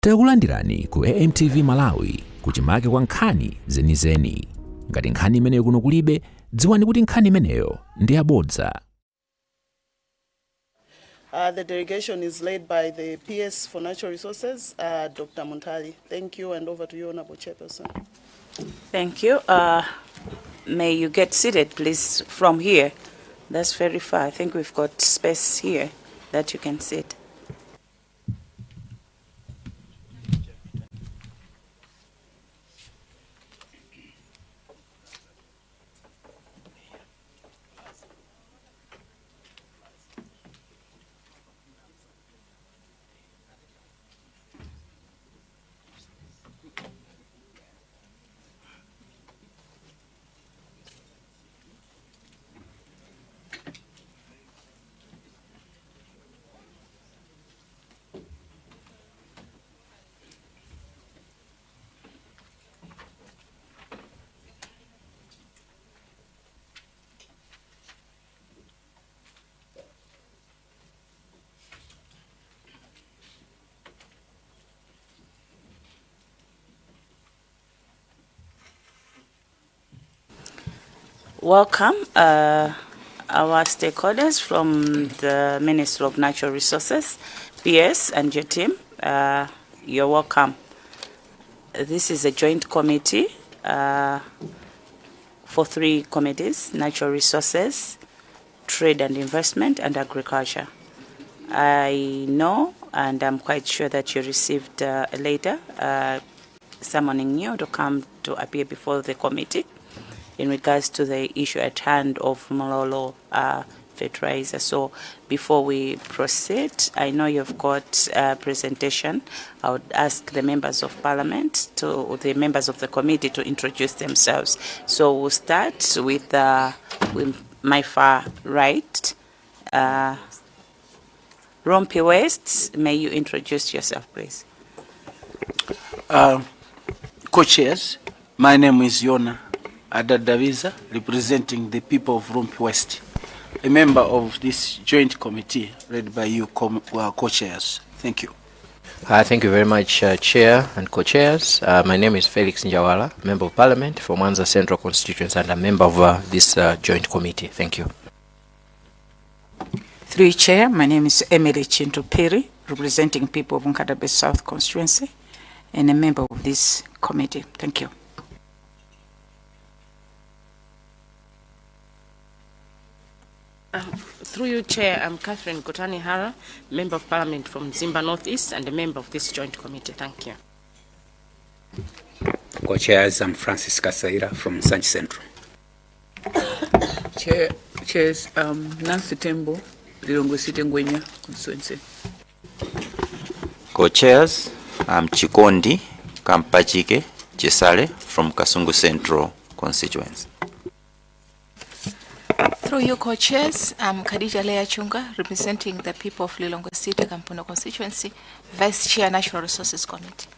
Takulandirani ku AMTV Malawi kuchimake kwa nkhani zenizeni. Ngati nkhani imeneyo kuno kulibe, dziwani kuti nkhani imeneyo ndi yabodza. The delegation is led by the PS for Natural Resources, Dr. Muntali. Thank you, and over to you, Honorable Chairperson. Thank you. May you get seated, please, from here. That's very far. I think we've got space here that you can sit. Welcome, our stakeholders from the Ministry of Natural Resources, PS and your team. You're welcome. This is a joint committee for three committees: Natural Resources, Trade and Investment, and Agriculture. I know, and I'm quite sure that you received a letter summoning you to come to appear before the committee in regards to the issue at hand of Malawi Fertilizer. So before we proceed, I know you've got a presentation. I would ask the members of Parliament, the members of the committee, to introduce themselves. So we'll start with my far right, Rompi West. May you introduce yourself, please? Co-chairs, my name is Yona Adadaviza, representing the people of Rompi West, a member of this joint committee led by you co-chairs. Thank you. Thank you very much, Chair and co-chairs. My name is Felix Njawala, Member of Parliament for Mwanza Central Constituency and a member of this joint committee. Thank you. Through you, Chair, my name is Emily Chintu Piri, representing people of Nkadabe South Constituency and a member of this committee. Thank you. Through you, Chair, I'm Catherine Kotani Hara, Member of Parliament from Zimba Northeast and a member of this joint committee. Thank you. Co-chairs, I'm Francis Kasaira from Sanchi Central. Chairs, Nancy Tembo, Lilongwe City Ngwenya constituency. Co-chairs, I'm Chikondi Kampachike Chisale from Kasungu Central constituency. Through you, co-chairs, I'm Khadija Leah Chunga, representing the people of Lilongwe City Kampuno constituency, Vice Chair, National Resources Committee.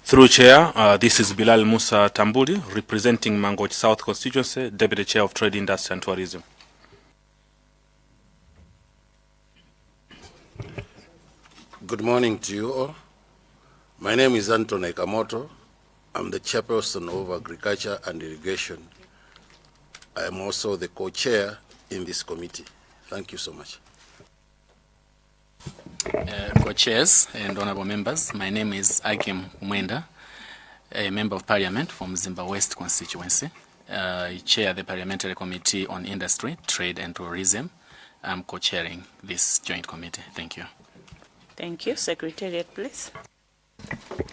Through Chair, this is Bilal Musa Tambuli, representing Mangochi South constituency, Deputy Chair of Trade, Industry and Tourism. Good morning to you all. My name is Anton Ekamoto. I'm the Chairperson of Agriculture and Irrigation. I am also the co-chair in this committee. Thank you so much. Co-chairs and honorable members, my name is Akim Mwenda, a member of Parliament from Zimba West constituency. I chair the Parliamentary Committee on Industry, Trade and Tourism. I'm co-chairing this joint committee. Thank you. Thank you. Secretariat, please.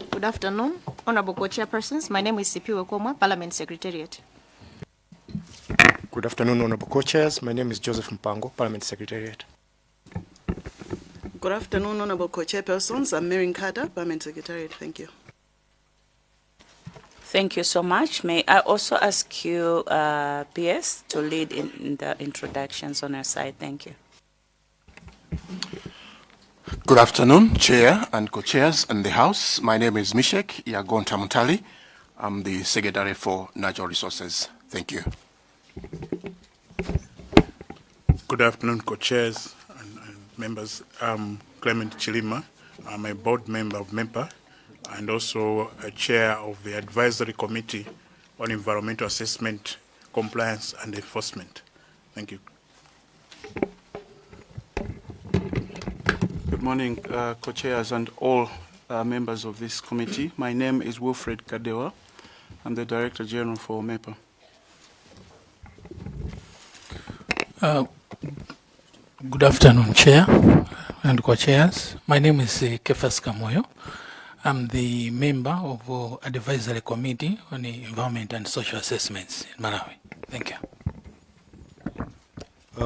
Good afternoon, honorable co-chairpersons. My name is Sipiwe Komwa, Parliament Secretariat. Good afternoon, honorable co-chairs. My name is Joseph Mpango, Parliament Secretariat. Good afternoon, honorable co-chairpersons. I'm Mary Nkada, Parliament Secretariat. Thank you. Thank you so much. May I also ask you, PS, to lead in the introductions on our side. Thank you. Good afternoon, Chair and co-chairs in the House. My name is Mishek Yagonta Mutali. I'm the Secretary for Natural Resources. Thank you. Good afternoon, co-chairs and members. I'm Clement Chilima, I'm a board member of Mepa and also a chair of the Advisory Committee on Environmental Assessment, Compliance and Enforcement. Thank you. Good morning, co-chairs and all members of this committee. My name is Wilfred Kadewa. I'm the Director General for Mepa. Good afternoon, Chair and co-chairs. My name is Kefas Kamoyo. I'm the member of Advisory Committee on the Environment and Social Assessments in Malawi. Thank you.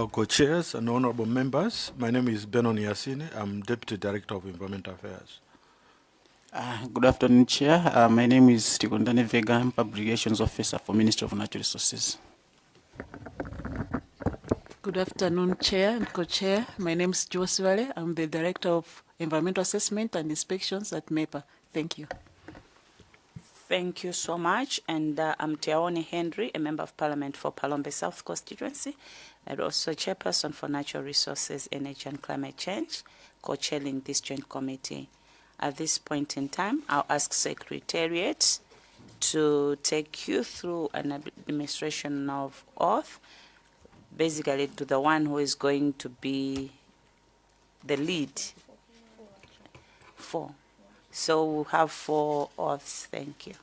Co-chairs and honorable members, my name is Benon Yasini. I'm Deputy Director of Environmental Affairs. Good afternoon, Chair. My name is Tikondane Vega. I'm Public Relations Officer for Ministry of Natural Resources. Good afternoon, Chair and Co-Chair. My name is Josie Vale. I'm the Director of Environmental Assessment and Inspections at MEPA. Thank you. Thank you so much. And I'm Tiaone Henry, a Member of Parliament for Palombe South Constituency, and also Chairperson for Natural Resources, Energy and Climate Change, co-chairing this joint committee. At this point in time, I'll ask Secretariat to take you through an administration of oath, basically to the one who is going to be the lead. 4. So we'll have 4 oaths. Thank you.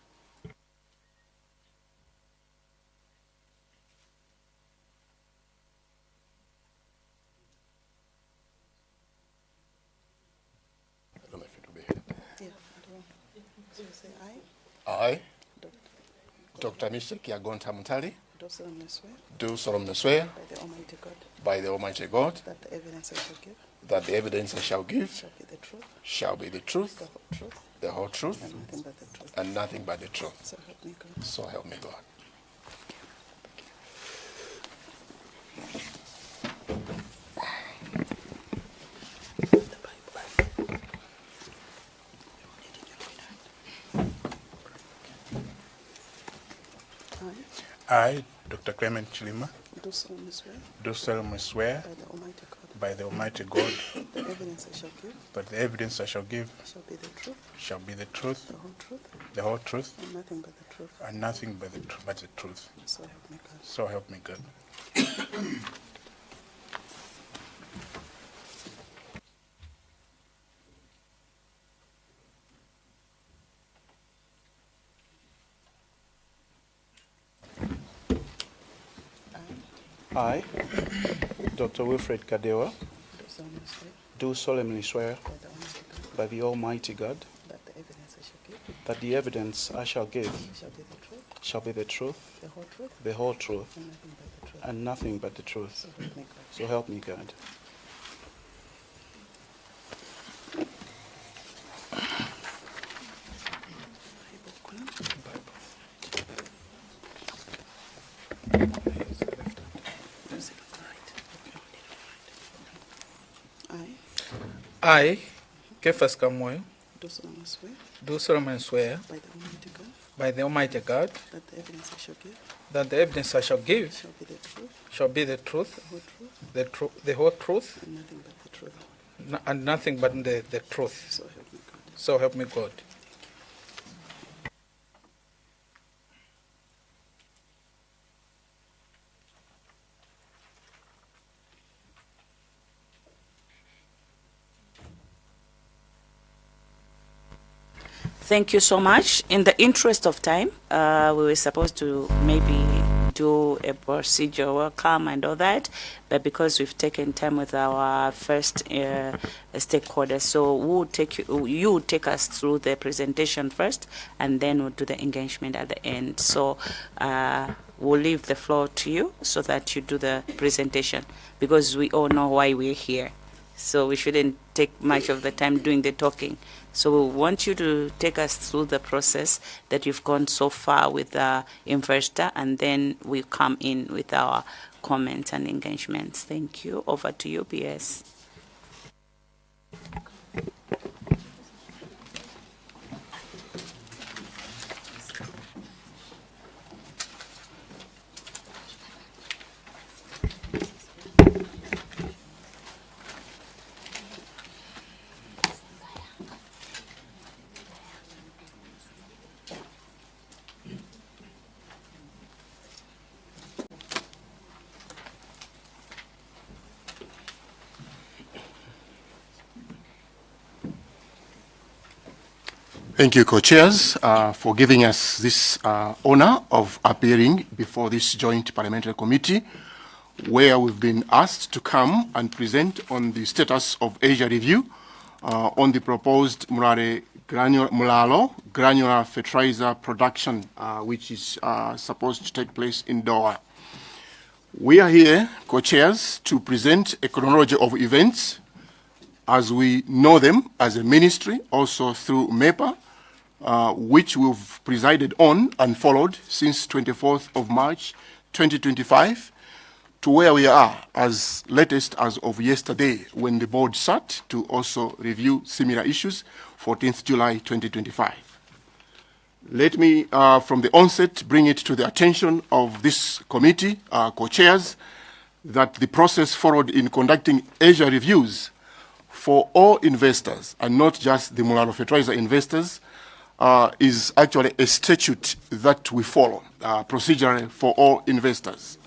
I, Dr. Mishek Yagonta Muntali, Do solemnly swear by the Almighty God that the evidence I shall give that the evidence I shall give shall be the truth, shall be the truth, the whole truth, and nothing but the truth. and nothing but the truth. So help me God. So help me God. I, Dr. Clement Chilima, Do solemnly swear do solemnly swear by the Almighty God by the Almighty God the evidence I shall give that the evidence I shall give shall be the truth, shall be the truth, the whole truth, the whole truth, and nothing but the truth. and nothing but the truth. So help me God. So help me God. I, Dr. Wilfred Kadewa, Do solemnly swear do solemnly swear by the Almighty God by the Almighty God that the evidence I shall give that the evidence I shall give shall be the truth, shall be the truth, the whole truth, and nothing but the truth. and nothing but the truth. So help me God. So help me God. I, Kefas Kamoyo, Do solemnly swear do solemnly swear by the Almighty God by the Almighty God that the evidence I shall give that the evidence I shall give shall be the truth, shall be the truth, the whole truth, the whole truth, and nothing but the truth. and nothing but the truth. So help me God. So help me God. Thank you so much. In the interest of time, we were supposed to maybe do a procedure welcome and all that, but because we've taken time with our first stakeholders, so you will take us through the presentation first, and then we'll do the engagement at the end. So we'll leave the floor to you so that you do the presentation, because we all know why we're here. So we shouldn't take much of the time doing the talking. So we want you to take us through the process that you've gone so far with the investor, and then we come in with our comments and engagements. Thank you. Over to you, PS. Thank you, co-chairs, for giving us this honor of appearing before this joint parliamentary committee, where we've been asked to come and present on the status of Asia review on the proposed Mulalo granular fertilizer production, which is supposed to take place in Doha. We are here, co-chairs, to present a chronology of events as we know them as a ministry, also through MEPA, which we've presided on and followed since 24th of March 2025, to where we are as latest as of yesterday when the board sat to also review similar issues, 14th July 2025. Let me, from the onset, bring it to the attention of this committee, co-chairs, that the process followed in conducting Asia reviews for all investors, and not just the Mulalo Fertilizer investors, is actually a statute that we follow procedurally for all investors.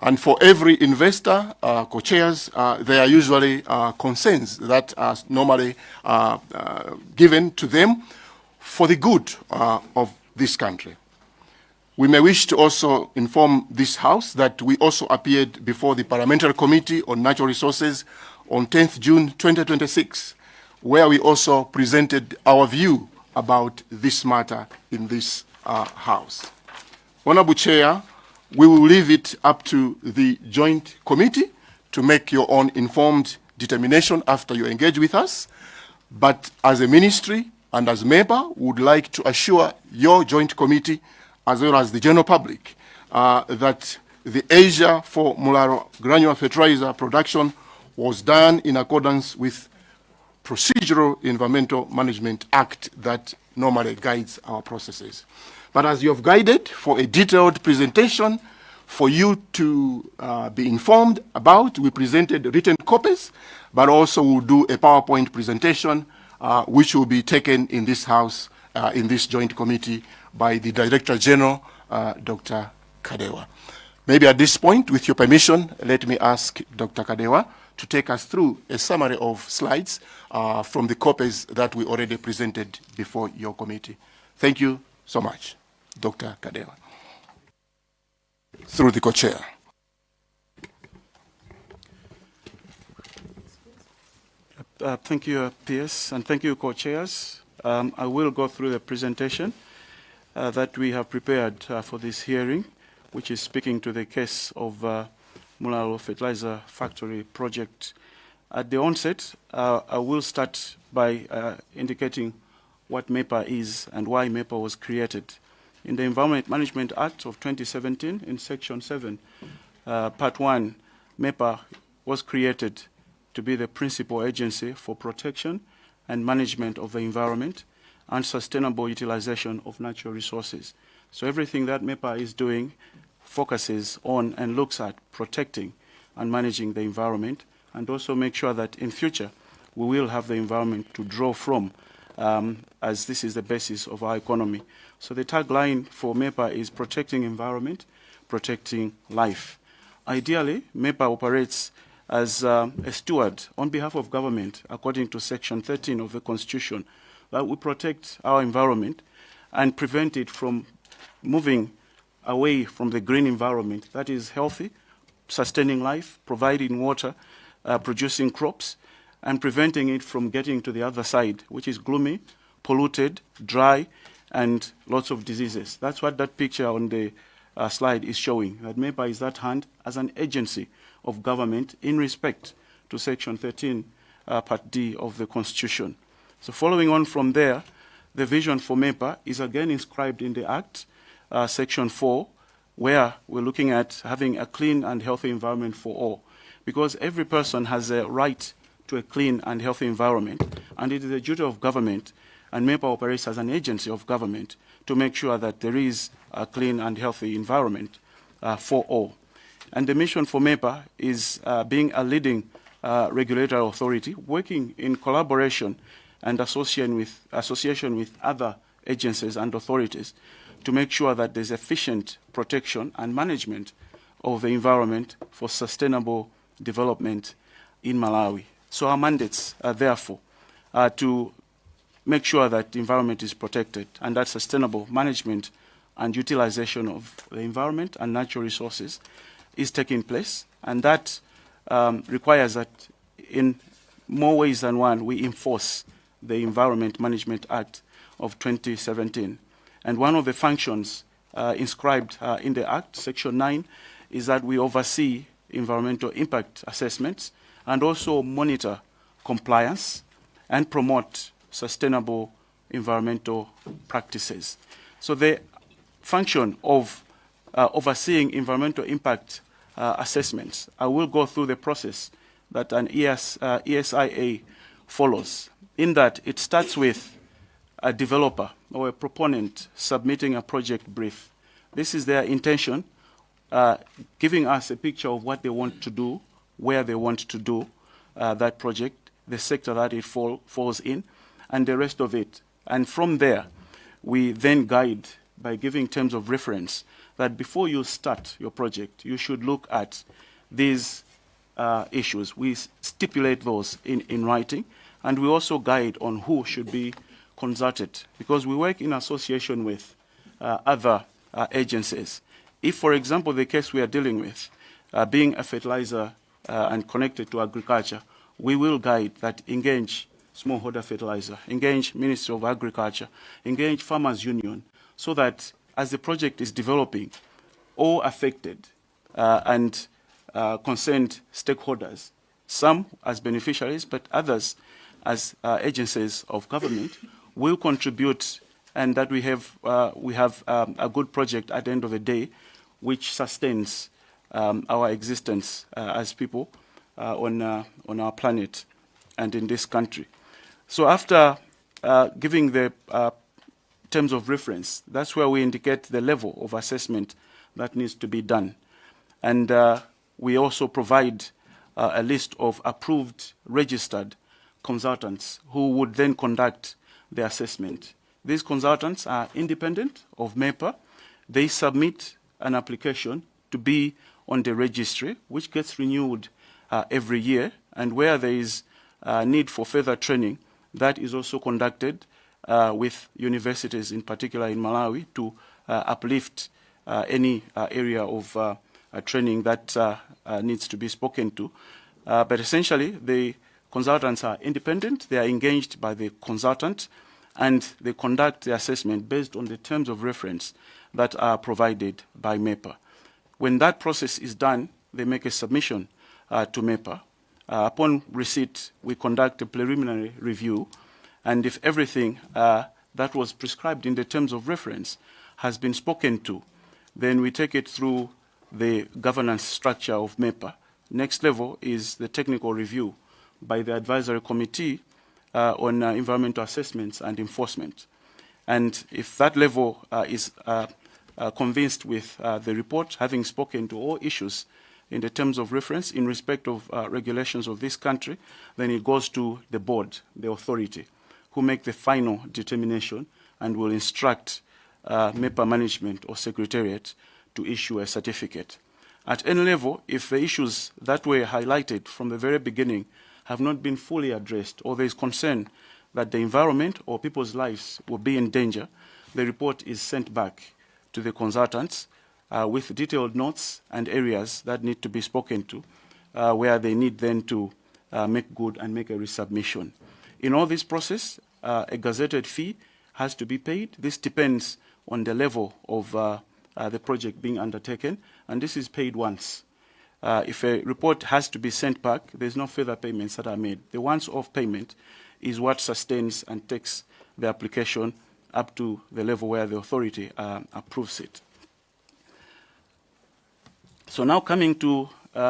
And for every investor, co-chairs, there are usually concerns that are normally given to them for the good of this country. We may wish to also inform this House that we also appeared before the Parliamentary Committee on Natural Resources on 10th June 2026, where we also presented our view about this matter in this House. Honorable Chair, we will leave it up to the joint committee to make your own informed determination after you engage with us. But as a ministry and as MEPA, we would like to assure your joint committee, as well as the general public, that the Asia for Mulalo granular fertilizer production was done in accordance with Procedural Environmental Management Act that normally guides our processes. But as you have guided for a detailed presentation for you to be informed about, we presented written copies, but also we'll do a PowerPoint presentation which will be taken in this House, in this joint committee by the Director General, Dr. Kadewa. Maybe at this point, with your permission, let me ask Dr. Kadewa to take us through a summary of slides from the copies that we already presented before your committee. Thank you so much, Dr. Kadewa. Through the co-chair. Thank you, PS, and thank you, co-chairs. I will go through the presentation that we have prepared for this hearing, which is speaking to the case of Mulalo Fertilizer Factory project. At the onset, I will start by indicating what MEPA is and why MEPA was created. In the Environment Management Act of 2017, in Section 7, Part 1, MEPA was created to be the principal agency for protection and management of the environment and sustainable utilization of natural resources. So everything that MEPA is doing focuses on and looks at protecting and managing the environment, and also make sure that in future we will have the environment to draw from, as this is the basis of our economy. So the tagline for MEPA is protecting environment, protecting life. Ideally, MEPA operates as a steward on behalf of government, according to Section 13 of the Constitution, that we protect our environment and prevent it from moving away from the green environment that is healthy, sustaining life, providing water, producing crops, and preventing it from getting to the other side, which is gloomy, polluted, dry, and lots of diseases. That's what that picture on the slide is showing, that MEPA is at hand as an agency of government in respect to Section 13, Part D of the Constitution. So following on from there, the vision for MEPA is again inscribed in the Act, Section 4, where we're looking at having a clean and healthy environment for all. Because every person has a right to a clean and healthy environment, and it is a duty of government, and MEPA operates as an agency of government, to make sure that there is a clean and healthy environment for all. And the mission for MEPA is being a leading regulatory authority, working in collaboration and association with other agencies and authorities to make sure that there's efficient protection and management of the environment for sustainable development in Malawi. So our mandates are therefore to make sure that the environment is protected and that sustainable management and utilization of the environment and natural resources is taking place. And that requires that in more ways than one, we enforce the Environment Management Act of 2017. And one of the functions inscribed in the Act, Section 9, is that we oversee environmental impact assessments and also monitor compliance and promote sustainable environmental practices. So the function of overseeing environmental impact assessments, I will go through the process that an ESIA follows, in that it starts with a developer or a proponent submitting a project brief. This is their intention, giving us a picture of what they want to do, where they want to do that project, the sector that it falls in, and the rest of it. And from there, we then guide by giving terms of reference that before you start your project, you should look at these issues. We stipulate those in writing, and we also guide on who should be consulted, because we work in association with other agencies. If, for example, the case we are dealing with, being a fertilizer and connected to agriculture, we will guide that engage smallholder fertilizer, engage Ministry of Agriculture, engage Farmers Union, so that as the project is developing, all affected and concerned stakeholders, some as beneficiaries, but others as agencies of government, will contribute, and that we have a good project at the end of the day, which sustains our existence as people on our planet and in this country. So after giving the terms of reference, that's where we indicate the level of assessment that needs to be done. And we also provide a list of approved, registered consultants who would then conduct the assessment. These consultants are independent of MEPA. They submit an application to be on the registry, which gets renewed every year, and where there is need for further training, that is also conducted with universities, in particular in Malawi, to uplift any area of training that needs to be spoken to. But essentially, the consultants are independent, they are engaged by the consultant, and they conduct the assessment based on the terms of reference that are provided by MEPA. When that process is done, they make a submission to MEPA. Upon receipt, we conduct a preliminary review, and if everything that was prescribed in the terms of reference has been spoken to, then we take it through the governance structure of MEPA. Next level is the technical review by the advisory committee on environmental assessments and enforcement. And if that level is convinced with the report, having spoken to all issues in the terms of reference in respect of regulations of this country, then it goes to the board, the authority, who make the final determination and will instruct MEPA management or secretariat to issue a certificate. At any level, if the issues that were highlighted from the very beginning have not been fully addressed, or there is concern that the environment or people's lives will be in danger, the report is sent back to the consultants with detailed notes and areas that need to be spoken to, where they need then to make good and make a resubmission. In all this process, a gazetted fee has to be paid. This depends on the level of the project being undertaken, and this is paid once. If a report has to be sent back, there's no further payments that are made. The once-off payment is what sustains and takes the application up to the level where the authority approves it. So now coming to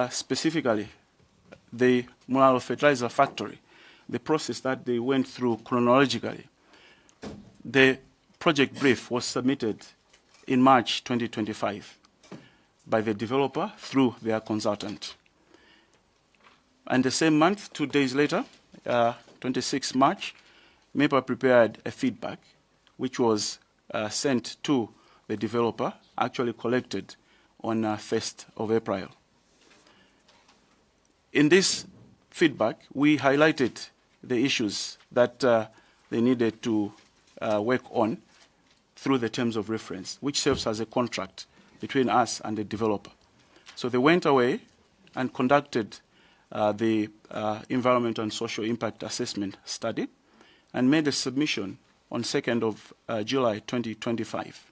specifically the Malawi Fertilizer Factory, the process that they went through chronologically. The project brief was submitted in March 2025 by the developer through their consultant. And the same month, 2 days later, 26 March, MEPA prepared a feedback which was sent to the developer, actually collected on 1st of April. In this feedback, we highlighted the issues that the they needed to work on through the terms of reference, which serves as a contract between us and the developer. So they went away and conducted the environment and social impact assessment study and made a submission on 2nd of July 2025.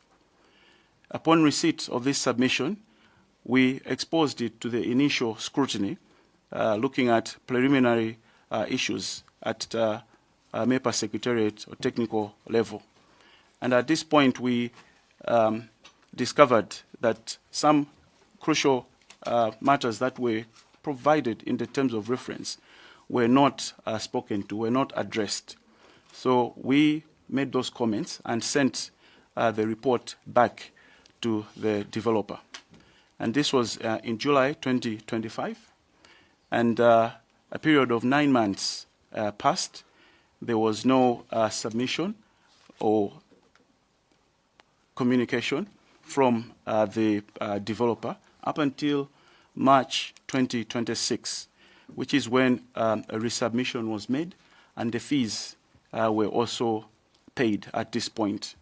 Upon receipt of this submission, we exposed it to the initial scrutiny, looking at preliminary issues at Mepa Secretariat or technical level. And at this point, we discovered that some crucial matters that were provided in the terms of reference were not spoken to, were not addressed. So we made those comments and sent the report back to the developer. And this was in July 2025. And a period of 9 months passed. There was no submission or communication from the developer up until March 2026, which is when a resubmission was made and the fees were also paid at this point.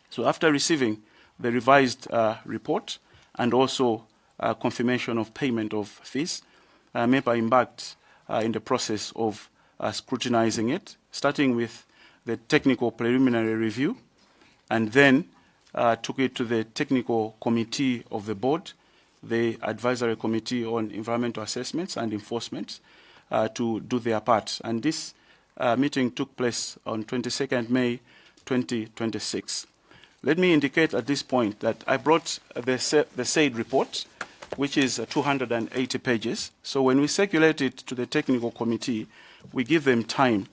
So after receiving the revised report and also confirmation of payment of fees, Mepa embarked in the process of scrutinizing it, starting with the technical preliminary review, and then took it to the technical committee of the board, the advisory committee on environmental assessments and enforcement, to do their part. And this meeting took place on 22nd May 2026. Let me indicate at this point that I brought the said report, which is 280 pages. So when we circulate it to the technical committee, we give them time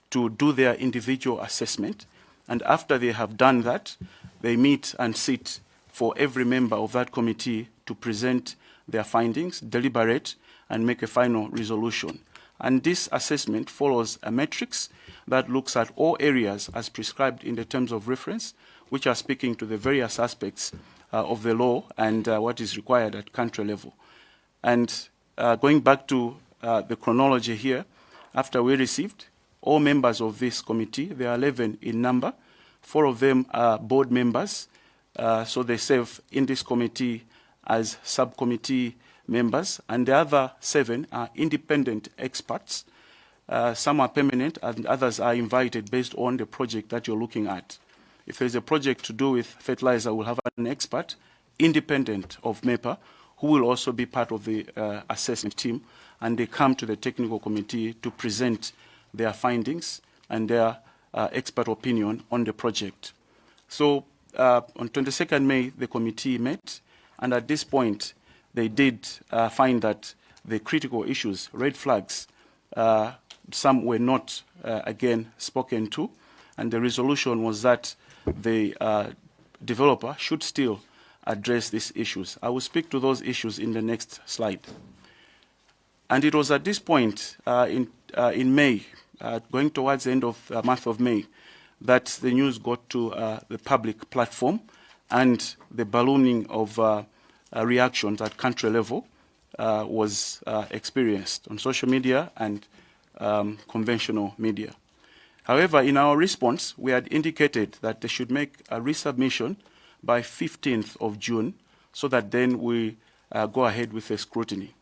to do their individual assessment. And after they have done that, they meet and sit for every member of that committee to present their findings, deliberate, and make a final resolution. And this assessment follows a matrix that looks at all areas as prescribed in the terms of reference, which are speaking to the various aspects of the law and what is required at country level. And going back to the chronology here, after we received, all members of this committee, there are 11 in number, 4 of them are board members, so they serve in this committee as subcommittee members, and the other 7 are independent experts. Some are permanent and others are invited based on the project that you're looking at. If there's a project to do with fertilizer, we'll have an expert, independent of MEPA, who will also be part of the assessment team, and they come to the technical committee to present their findings and their expert opinion on the project. So on 22nd May, the committee met, and at this point, they did find that the critical issues, red flags, some were not, again, spoken to, and the resolution was that the developer should still address these issues. I will speak to those issues in the next slide. And it was at this point in May, going towards the end of the month of May, that the news got to the public platform and the ballooning of reactions at country level was experienced on social media and conventional media. However, in our response, we had indicated that they should make a resubmission by 15th of June so that then we go ahead with the scrutiny.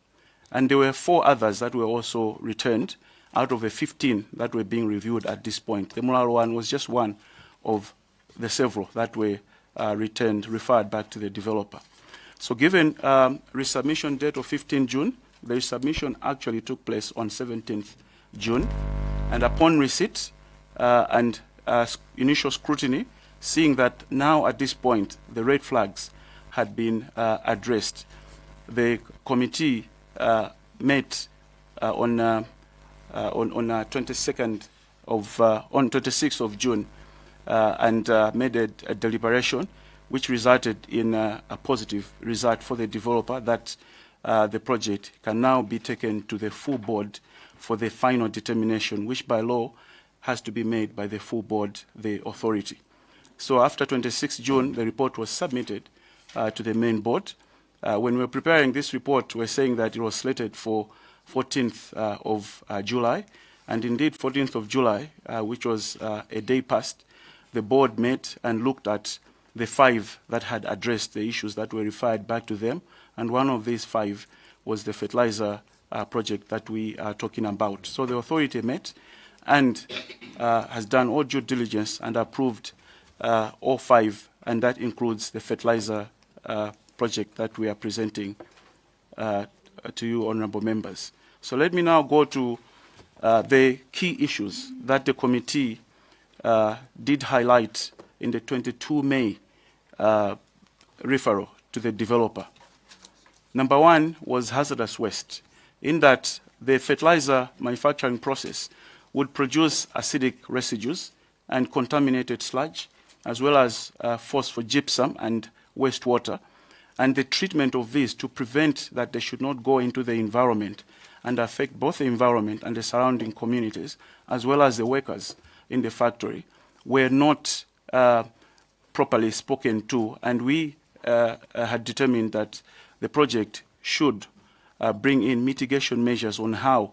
And there were 4 others that were also returned out of the 15 that were being reviewed at this point. The Mulalo one was just one of the several that were returned, referred back to the developer. So given resubmission date of 15 June, the resubmission actually took place on 17th June. And upon receipt and initial scrutiny, seeing that now at this point the red flags had been addressed, the committee met on 26th of June and made a deliberation which resulted in a positive result for the developer that the project can now be taken to the full board for the final determination, which by law has to be made by the full board, the authority. So after 26th June, the report was submitted to the main board. When we were preparing this report, we were saying that it was slated for 14th of July, And indeed, 14th of July, which was a day past, the board met and looked at the 5 that had addressed the issues that were referred back to them. And one of these 5 was the fertilizer project that we are talking about. So the authority met and has done all due diligence and approved all 5, and that includes the fertilizer project that we are presenting to you, honorable members. So let me now go to the key issues that the committee did highlight in the 22 May referral to the developer. Number 1 was hazardous waste, in that the fertilizer manufacturing process would produce acidic residues and contaminated sludge, as well as phosphogypsum and wastewater, and the treatment of these to prevent that they should not go into the environment and affect both the environment and the surrounding communities, as well as the workers in the factory, were not properly spoken to, and we had determined that the project should bring in mitigation measures on how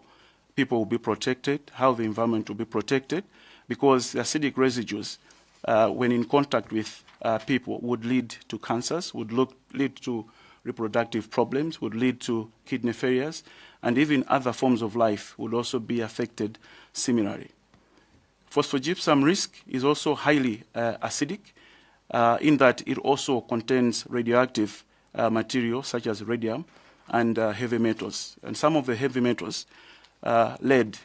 people will be protected, how the environment will be protected, because the acidic residues, when in contact with people, would lead to cancers, would lead to reproductive problems, would lead to kidney failures, and even other forms of life would also be affected similarly. Phosphogypsum risk is also highly acidic, in that it also contains radioactive material such as radium and heavy metals. And some of the heavy metals, lead,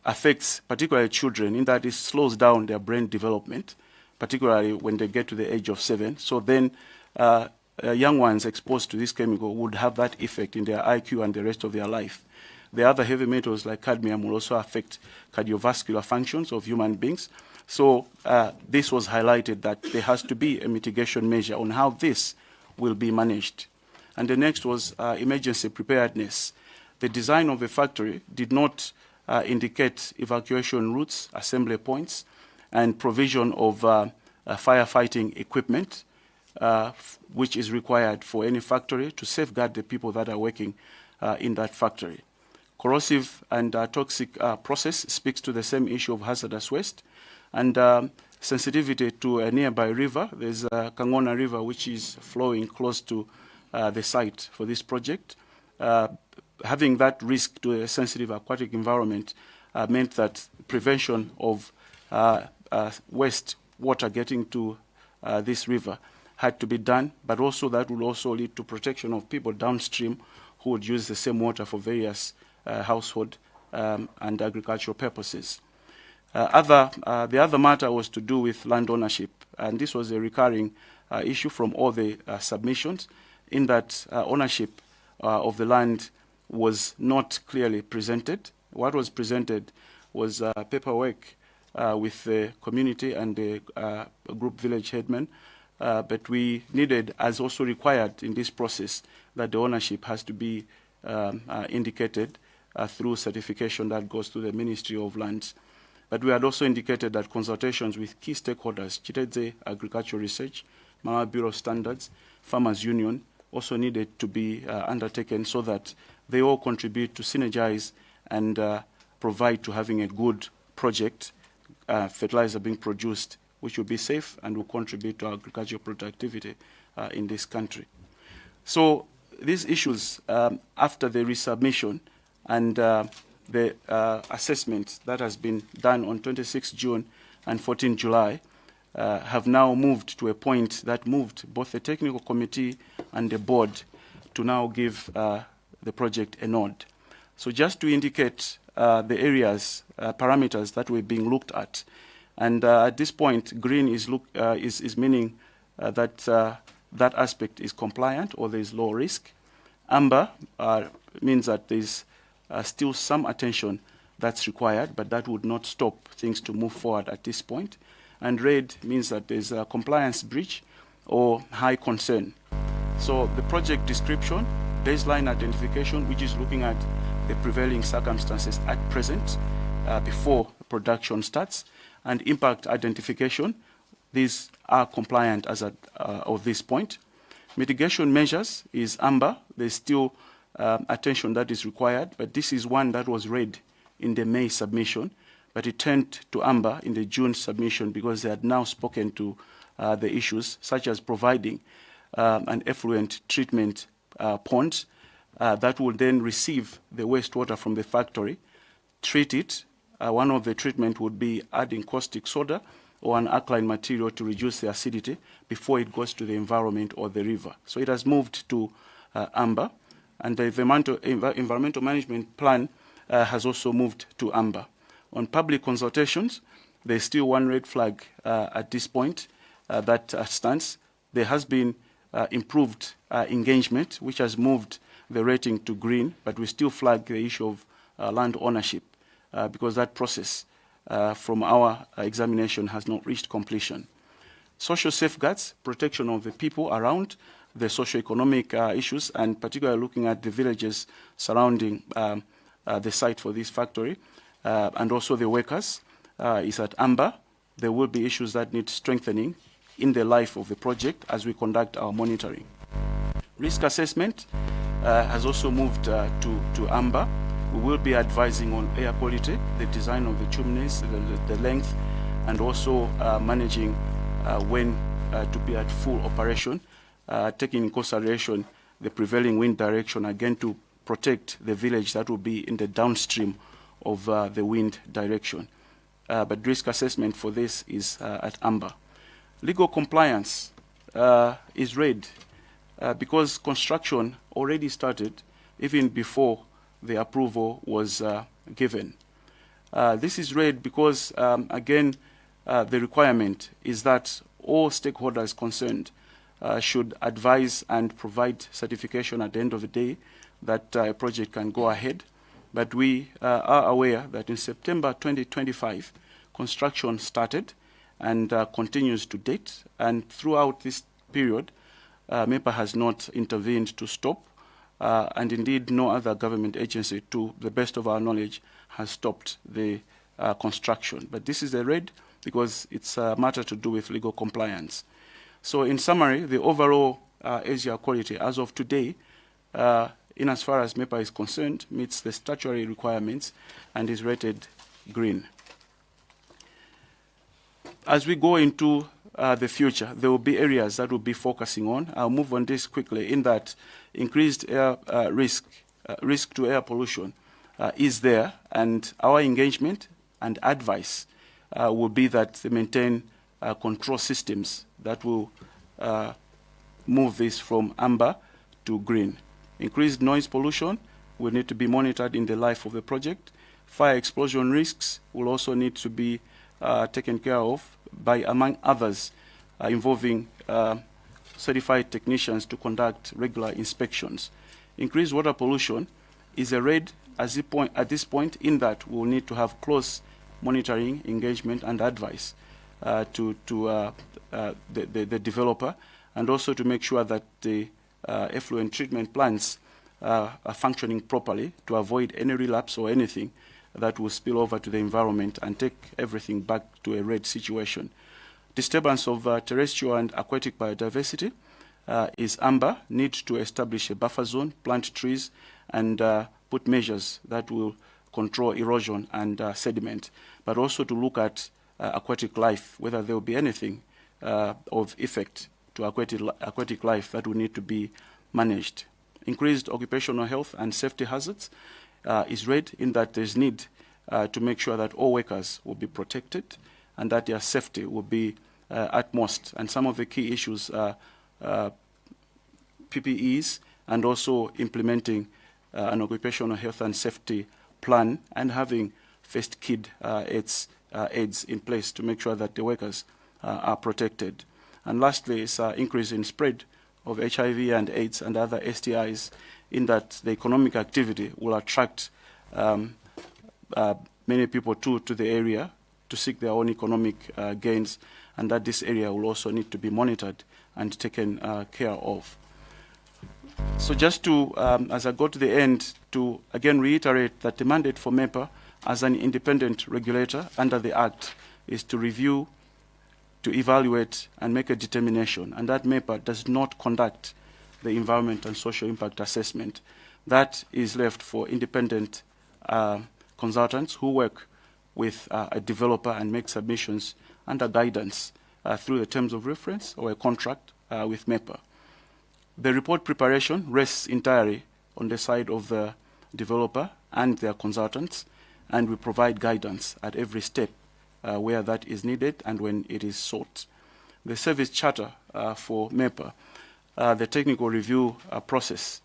affects particularly children, in that it slows down their brain development, particularly when they get to the age of 7. So then young ones exposed to this chemical would have that effect in their IQ and the rest of their life. The other heavy metals like cadmium will also affect cardiovascular functions of human beings. So this was highlighted that there has to be a mitigation measure on how this will be managed. And the next was emergency preparedness. The design of the factory did not indicate evacuation routes, assembly points, and provision of firefighting equipment, which is required for any factory to safeguard the people that are working in that factory. Corrosive and toxic process speaks to the same issue of hazardous waste, and sensitivity to a nearby river. There's Kangona River, which is flowing close to the site for this project. Having that risk to a sensitive aquatic environment meant that prevention of waste water getting to this river had to be done, but also that would also lead to protection of people downstream who would use the same water for various household and agricultural purposes. The other matter was to do with land ownership, and this was a recurring issue from all the submissions, in that ownership of the land was not clearly presented. What was presented was paperwork with the community and the group village headmen, but we needed, as also required in this process, that the ownership has to be indicated through certification that goes to the Ministry of Lands. But we had also indicated that consultations with key stakeholders, Chitedze Agricultural Research, Malawi Bureau of Standards, Farmers Union, also needed to be undertaken so that they all contribute to synergize and provide to having a good project, fertilizer being produced, which will be safe and will contribute to agricultural productivity in this country. So these issues, after the resubmission and the assessment that has been done on 26 June and 14 July, have now moved to a point that moved both the technical committee and the board to now give the project a nod. So just to indicate the areas, parameters that were being looked at, and at this point, green is meaning that that aspect is compliant or there is low risk. Amber means that there's still some attention that's required, but that would not stop things to move forward at this point. And red means that there's a compliance breach or high concern. So the project description, baseline identification, which is looking at the prevailing circumstances at present before production starts, and impact identification, these are compliant as of this point. Mitigation measures is amber. There's still attention that is required, but this is one that was red in the May submission, but it turned to amber in the June submission because they had now spoken to the issues, such as providing an effluent treatment pond that will then receive the wastewater from the factory, treat it. One of the treatment would be adding caustic soda or an alkaline material to reduce the acidity before it goes to the environment or the river. So it has moved to amber, and the environmental management plan has also moved to amber. On public consultations, there's still one red flag at this point that stands. There has been improved engagement, which has moved the rating to green, but we still flag the issue of land ownership because that process from our examination has not reached completion. Social safeguards, protection of the people around the socio-economic issues, and particularly looking at the villages surrounding the site for this factory, and also the workers, is at amber. There will be issues that need strengthening in the life of the project as we conduct our monitoring. Risk assessment has also moved to amber. We will be advising on air quality, the design of the chimneys, the length, and also managing when to be at full operation, taking in consideration the prevailing wind direction, again to protect the village that will be in the downstream of the wind direction. But risk assessment for this is at amber. Legal compliance is red because construction already started even before the approval was given. This is red because, again, the requirement is that all stakeholders concerned should advise and provide certification at the end of the day that a project can go ahead. But we are aware that in September 2025, construction started and continues to date. And throughout this period, Mepa has not intervened to stop. And indeed, no other government agency, to the best of our knowledge, has stopped the construction. But this is a red because it's a matter to do with legal compliance. So in summary, the overall air quality as of today, in as far as Mepa is concerned, meets the statutory requirements and is rated green. As we go into the future, there will be areas that we'll be focusing on. I'll move on this quickly in that increased air risk to air pollution is there, and our engagement and advice will be that they maintain control systems that will move this from amber to green. Increased noise pollution will need to be monitored in the life of the project. Fire explosion risks will also need to be taken care of by, among others, involving certified technicians to conduct regular inspections. Increased water pollution is a red at this point in that we will need to have close monitoring, engagement, and advice to the developer, and also to make sure that the effluent treatment plants are functioning properly to avoid any relapse or anything that will spill over to the environment and take everything back to a red situation. Disturbance of terrestrial and aquatic biodiversity is amber, need to establish a buffer zone, plant trees, and put measures that will control erosion and sediment, but also to look at aquatic life, whether there will be anything of effect to aquatic life that will need to be managed. Increased occupational health and safety hazards is red in that there's need to make sure that all workers will be protected and that their safety will be utmost. And some of the key issues are PPEs and also implementing an occupational health and safety plan and having first aid aids in place to make sure that the workers are protected. And lastly is increase in spread of HIV and AIDS and other STIs, in that the economic activity will attract many people to the area to seek their own economic gains, and that this area will also need to be monitored and taken care of. So just to, as I go to the end, to again reiterate that the mandate for Mepa as an independent regulator under the Act is to review, to evaluate, and make a determination, and that Mepa does not conduct the environment and social impact assessment. That is left for independent consultants who work with a developer and make submissions under guidance through the terms of reference or a contract with MEPA. The report preparation rests entirely on the side of the developer and their consultants, and we provide guidance at every step where that is needed and when it is sought. The service charter for MEPA, the technical review process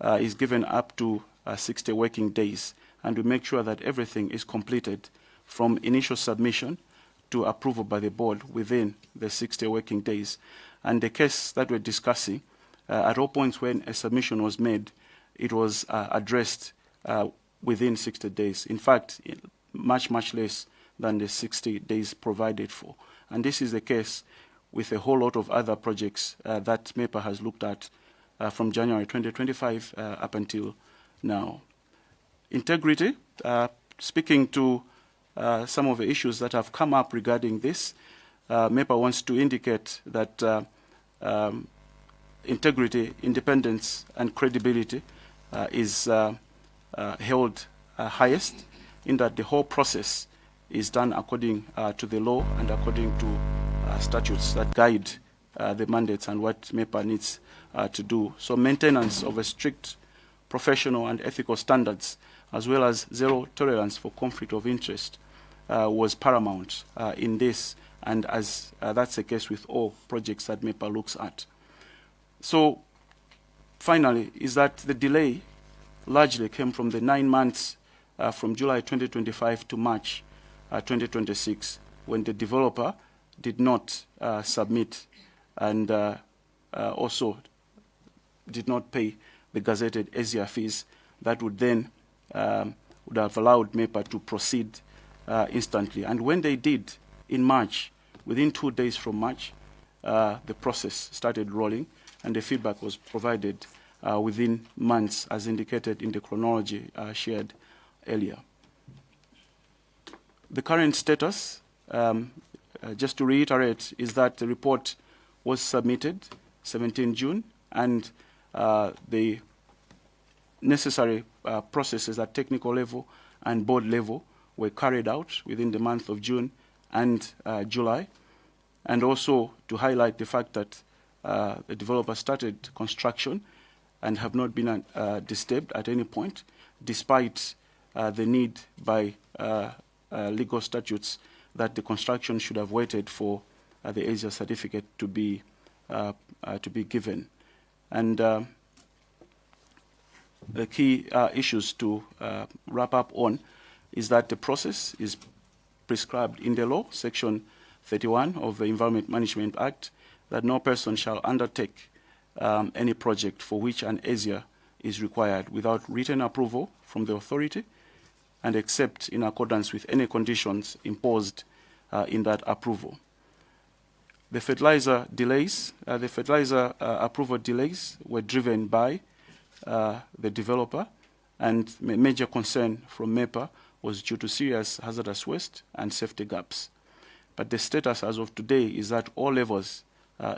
is given up to 60 working days, and we make sure that everything is completed from initial submission to approval by the board within the 60 working days. And the case that we're discussing, at all points when a submission was made, it was addressed within 60 days. In fact, much, much less than the 60 days provided for. And this is the case with a whole lot of other projects that MEPA has looked at from January 2025 up until now. Integrity, speaking to some of the issues that have come up regarding this, MEPA wants to indicate that integrity, independence, and credibility is held highest, in that the whole process is done according to the law and according to statutes that guide the mandates and what MEPA needs to do. So maintenance of a strict professional and ethical standards, as well as zero tolerance for conflict of interest, was paramount in this, and as that's the case with all projects that MEPA looks at. So finally, is that the delay largely came from the 9 months from July 2025 to March 2026, when the developer did not submit and also did not pay the gazetted ASIA fees that would then would have allowed MEPA to proceed instantly. And when they did in March, within 2 days from March, the process started rolling, and the feedback was provided within months, as indicated in the chronology shared earlier. The current status, just to reiterate, is that the report was submitted 17 June, and the necessary processes at technical level and board level were carried out within the month of June and July. And also to highlight the fact that the developer started construction and have not been disturbed at any point, despite the need by legal statutes that the construction should have waited for the ASIA certificate to be given. And the key issues to wrap up on is that the process is prescribed in the law, Section 31 of the Environment Management Act, that no person shall undertake any project for which an ASIA is required without written approval from the authority, and except in accordance with any conditions imposed in that approval. The fertilizer delays, the fertilizer approval delays were driven by the developer, and major concern from MEPA was due to serious hazardous waste and safety gaps. But the status as of today is that all levels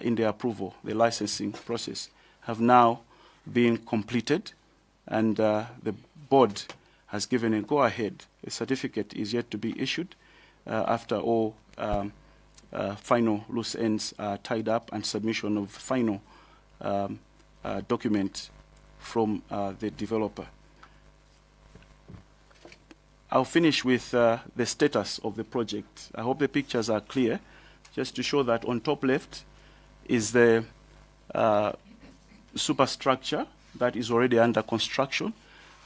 in the approval, the licensing process, have now been completed, and the board has given a go-ahead. A certificate is yet to be issued after all final loose ends are tied up and submission of final document from the developer. I'll finish with the status of the project. I hope the pictures are clear, just to show that on top left is the superstructure that is already under construction.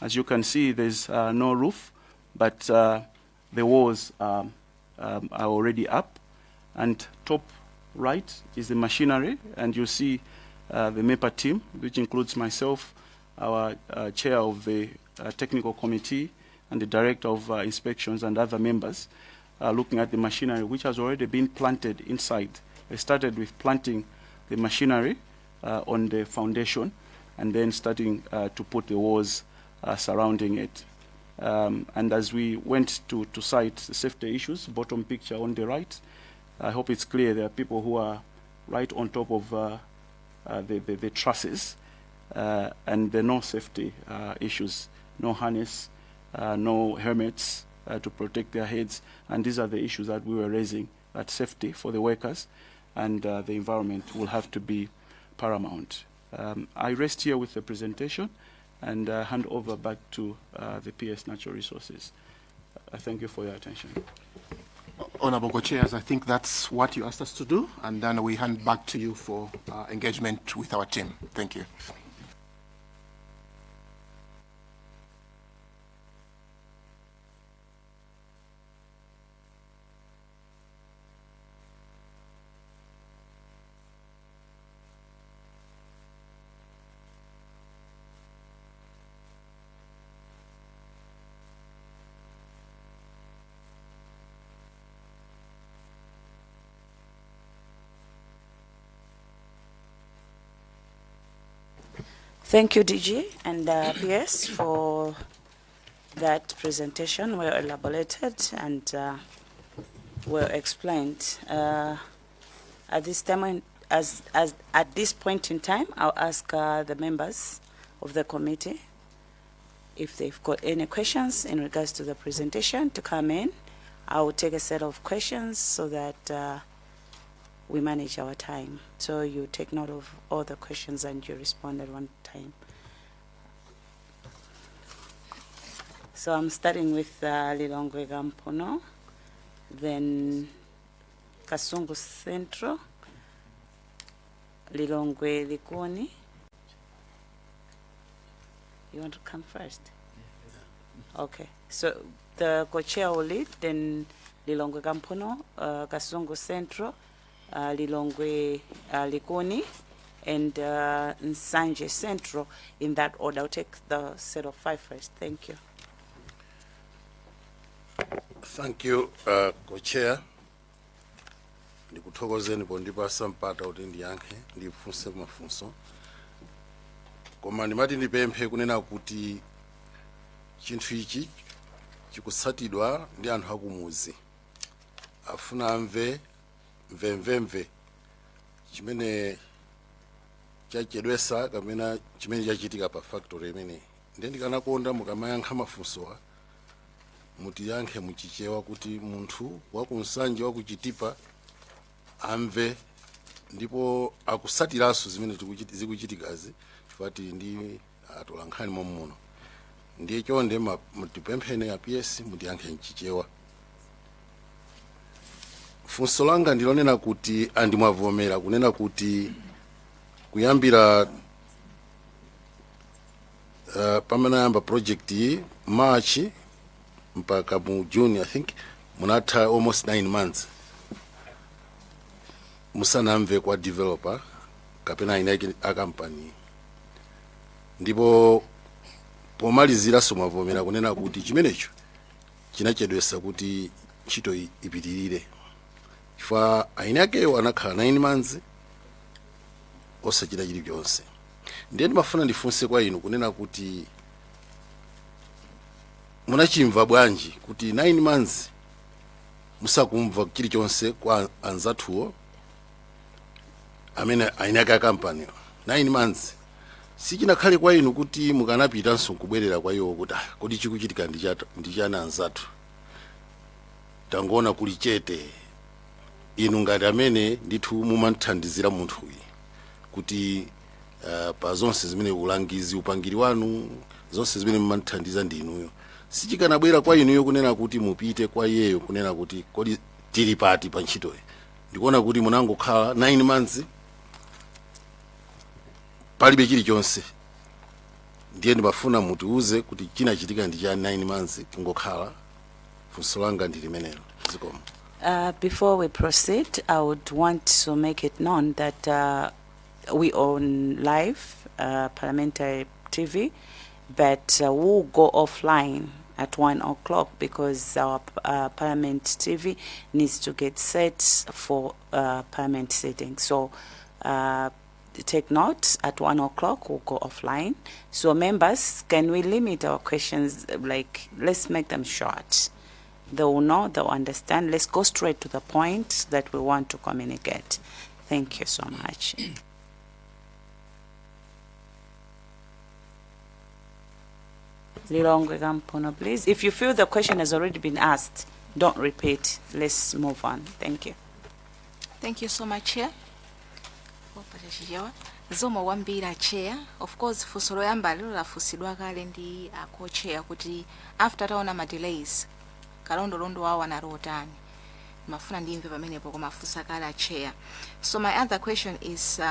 As you can see, there's no roof, but the walls are already up. And top right is the machinery, and you see the MEPA team, which includes myself, our chair of the technical committee, and the director of inspections and other members, looking at the machinery, which has already been planted inside. They started with planting the machinery on the foundation, and then starting to put the walls surrounding it. And as we went to site, the safety issues, bottom picture on the right, I hope it's clear there are people who are right on top of the trusses, and there are no safety issues, no harness, no helmets to protect their heads. And these are the issues that we were raising, that safety for the workers and the environment will have to be paramount. I rest here with the presentation and hand over back to the PS Natural Resources. I thank you for your attention. Honorable Co-Chairs, I think that's what you asked us to do, and then we hand back to you for engagement with our team. Thank you. Thank you, DG and PS, for that presentation, well elaborated and well explained. At this time, at this point in time, I'll ask the members of the committee if they've got any questions in regards to the presentation to come in. I will take a set of questions so that we manage our time. So you take note of all the questions and you respond at one time. So I'm starting with Lilongwe Gampono, then Kasungu Central, Lilongwe Likoni. You want to come first? Okay, so the co-chair will lead, then Lilongwe Gampono, Kasungu Central, Lilongwe Likoni, and Nsanje Central, in that order. I'll take the set of 5 first. Thank you. Thank you, Co-Chair. Ndikuthokozeni pondipasa mpata kuti ndiyankhe ndifunse mafunso. Koma ndimati ndipemphe kunena kuti chinthu ichi chikutsatidwa ndi anthu akumuzi. Afuna amve mvemvemve chimene chachedwesa kapena chimene chachitika pa factory imene. Ndiye ndikanakonda mukamayankha mafunsowa mutiyankhe muchichewa kuti munthu wakunsanje wakuchitipa amve ndipo akusatiranso zimene zikuchitikazi chifukwa ndi atolankhani mommuno. Ndiye chonde mutipempheni ya PS mutiyankhe mchichewa. Funso langa ndilonena kuti andimwavomera kunena kuti kuyambira pamanayamba project iyi March mpaka mu June, I think munatha almost 9 months musanamve kwa developer kapena ine a company. Ndipo pomalizira somavomera kunena kuti chimenecho chinachedwesa kuti ntchito ipitirire. Chifukwa aine akewo anakhala 9 months osachita chilichonse. Ndiye ndimafuna ndifunse kwa inu kunena kuti munachimva bwanji kuti 9 months musakumva chilichonse kwa anzathuwo amene aine ake a company. 9 months sichinakhale kwa inu kuti mukanapitanso kubwerera kwa iwo kuti kodi chikuchitika ndichana anzathu. Tangoona kuli chete inu ngati amene ndithu mumanthandizira munthu uyu kuti pa zonse zimene ulangizi upangiri wanu zonse zimene mumanthandiza ndi inuyo. Sichikanabwera kwa inuyo kunena kuti mupite kwa iyeyo kunena kuti kodi tili pati pa ntchitoyi. Ndikuona kuti munangokhala 9 months palibe chilichonse. Ndiye ndimafuna mutiuze kuti chinachitika ndi cha 9 months kungokhala. Funso langa ndi limenelo. Zikomo. Before we proceed, I would want to make it known that we on live Parliamentary TV, but we'll go offline at 1 o'clock because our Parliament TV needs to get set for Parliament sitting. So take note, at 1 o'clock we'll go offline. So members, can we limit our questions, like let's make them short. They will know, they'll understand. Let's go straight to the point that we want to communicate. Thank you so much. Lilongwe Kampono, please. If you feel the question has already been asked, don't repeat. Let's move on. Thank you. Thank you so much, Chair. Zomwe wambira Chair. Of course, fusolo yamba lilo lafusidwa kale ndi co-chair kuti after taona ma delays kalondolondo wawo analotani. Mafuna ndimve pamenepo kumafusa kala Chair. So my other question is,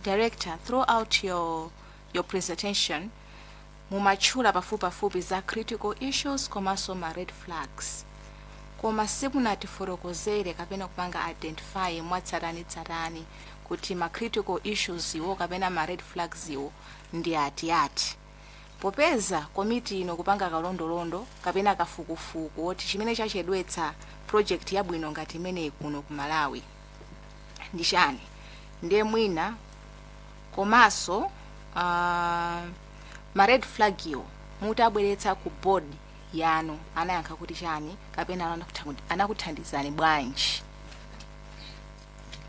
Director, throughout your presentation, mumachula pafupi za critical issues komanso ma red flags. Koma simunatifotokozere kapena kupanga identify mwatsatanitsatani kuti ma critical issues iwo kapena ma red flags iwo ndi ati. Popeza komiti ino kupanga kalondolondo kapena kafukufuku oti chimene chachedwetsa project yabwino ngati imene kuno ku Malawi ndi chani. Ndiye mwina komanso ma red flag iwo mutabweretsa ku board yanu anayankha kuti chani kapena anakuthandizani bwanji.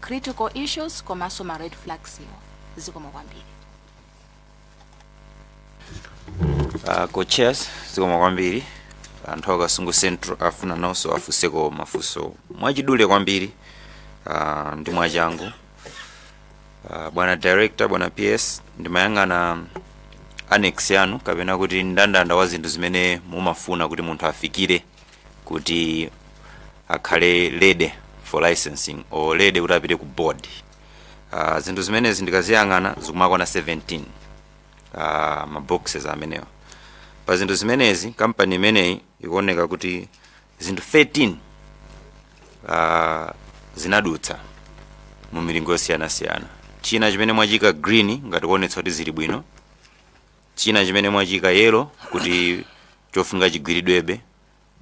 Critical issues komanso ma red flags iwo zikoma kwambiri. Co-chairs zikoma kwambiri. Anthu a Kasungu Central afuna nonso afuseko mafuso mwachidule kwambiri ndi mwachangu. Bwana Director, Bwana PS, ndimayang'ana annex yanu kapena kuti ndandanda wa zinthu zimene mumafuna kuti munthu afikire kuti akhale ready for licensing or ready kuti apite ku board. Zinthu zimenezi ndikaziyang'ana zikumakwana 17 ma boxes amenewa. Pa zinthu zimenezi company imeneyi ikuoneka kuti zinthu 13 zinadutsa mu milingo yosiyanasiyana. China chimene mwachika green ngati kuonetsa kuti zili bwino. China chimene mwachika yellow kuti chofunga chigwiridwebe.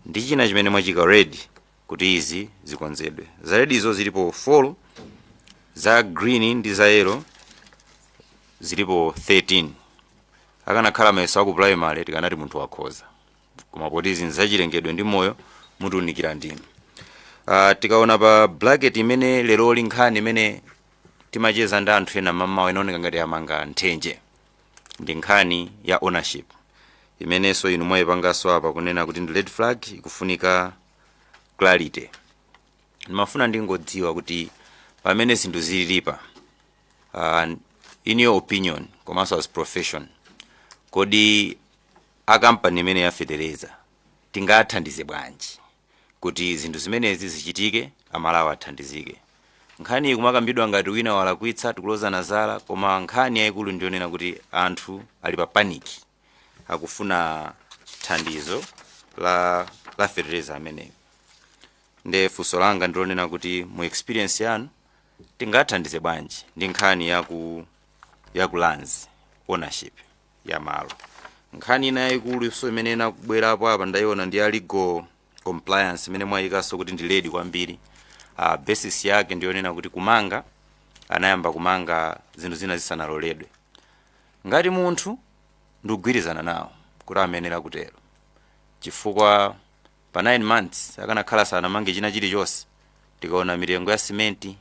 Ndi china chimene mwachika red kuti izi zikonzedwe. Za red izo zilipo 4, za green ndi za yellow zilipo 13. Akanakhala mayeso aku primary tikanati munthu wakhoza. Koma poti izi nzachilengedwe ndi moyo mutiunikira ndinu. Tikaona pa bracket imene lero linkhani imene timacheza ndi anthu ena mamawa inaoneka ngati amanga nthenje. Ndi nkhani ya ownership. Imenenso inu mwayipanganso apa kunena kuti ndi red flag ikufunika clarity. Ndimafuna ndingodziwa kuti pamene zinthu zililipa, in your opinion, komanso as profession, kodi a company imene yafedereza tingathandize bwanji kuti zinthu zimenezi zichitike amalawi athandizike. Nkhani ikumakambidwa ngati wina walakwitsa tikuloza nazala, koma nkhani yayikulu ndionena kuti anthu ali pa panic akufuna thandizo la federeza ameneyo. Nde funso langa ndionena kuti mu experience yanu tingathandize bwanji ndi nkhani ya ku lands ownership ya malo. Nkhani ina yayikulu so imene inakubwerapo apa ndayiona ndi legal compliance imene mwayikaso kuti ndi ready kwambiri. Basis yake ndionena kuti kumanga anayamba kumanga zinthu zina zisanaloledwe. Ngati munthu ndikugwirizana nawo kuti amenera kutero. Chifukwa pa 9 months akanakhala sanamange china chilichonse. Tikaona milengo ya simenti,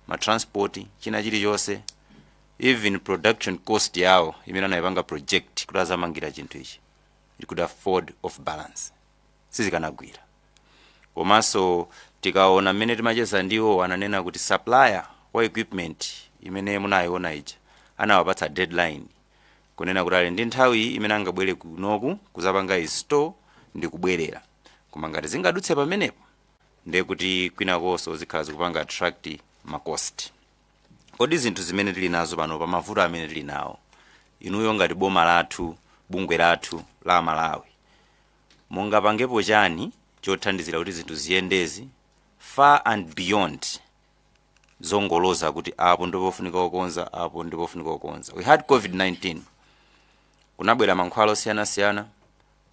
ma transport, china chilichonse, even production cost yawo imene anayipanga project kuti azamangira chinthu ichi. It could afford off balance. Sizikanagwira. Komanso tikaona mmene timacheza ndiwo ananena kuti supplier wa equipment imene munayiona ija anawapatsa deadline kunena kuti ali ndi nthawi imene angabwere kunoku kuzapanga i-store ndi kubwerera. Koma ngati zingadutse pamenepo ndiye kuti kwinakonso zikhala zikupanga attract ma cost. Kodi zinthu zimene tili nazo pano pa mavuto amene tili nawo, inuyo ngati boma lathu, bungwe lathu la Malawi, mungapangepo chani chothandizira kuti zinthu ziyendezi far and beyond zongoloza kuti apo ndipo pofunika kukonza, apo ndipo pofunika kukonza. We had COVID-19. Kunabwera mankhwala osiyana-siyana.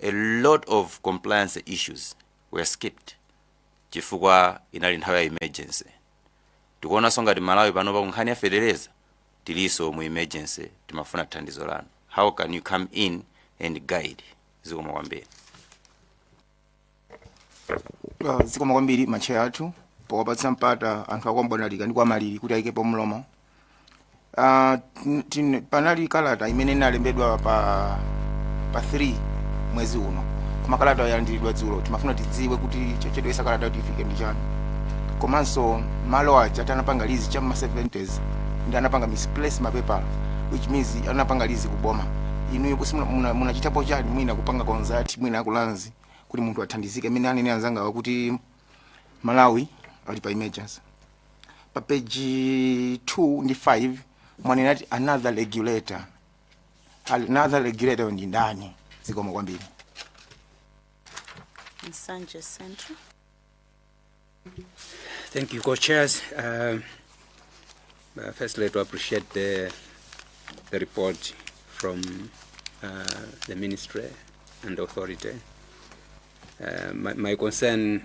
A lot of compliance issues were skipped chifukwa inali nthawi ya emergency. Tikuona songa ti Malawi pano pa nkhani ya federeza tiliso mu emergency, timafuna thandizo lanu. How can you come in and guide? Zikoma kwambiri. Zikoma kwambiri macheya athu pokapatsa mpata anthu akwambonalika ndi kwamaliri kuti ayikepo mlomo. Panali kalata imene inalembedwa pa pa 3 mwezi uno. Koma kalata yalandiridwa dzulo timafuna tidziwe kuti chochedwesa kalata kuti ifike ndi chani. Komanso malo aja tanapanga lizi cha ma 70s ndi anapanga misplace mapepa, which means anapanga lizi kuboma. Inuyo kusi munachitapo chani mwina kupanga konzati mwina akulanzi kuti munthu athandizike. Mene anene anzanga wakuti Malawi ali pa emergency. Pa page 2 ndi 5 mwanena ati another regulator. Another regulator ndi ndani? Zikomo kwambiri. Nsanje Central. Thank you, co-chairs. Firstly, to appreciate the report from the ministry and the authority. My concern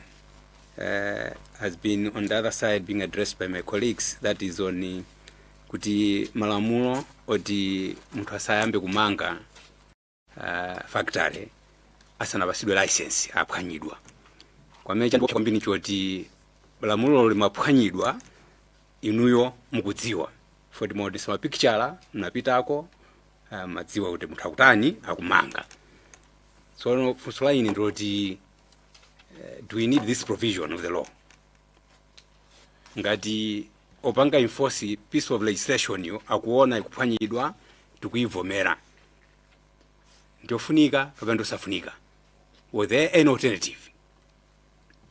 has been on the other side being addressed by my colleagues. That is on kuti malamulo oti munthu asayambe kumanga factory asanapasidwe license aphwanyidwa. Kwamene chandipoka kwambiri choti malamulo limaphwanyidwa inuyo mukudziwa. For the modest picture mnapitako madziwa kuti munthu akutani akumanga. So funso line ndoti do we need this provision of the law? Ngati opanga enforce piece of legislation yo akuona ikuphwanyidwa tikuivomera. Ndiofunika kapena ndosafunika. Was there any alternative?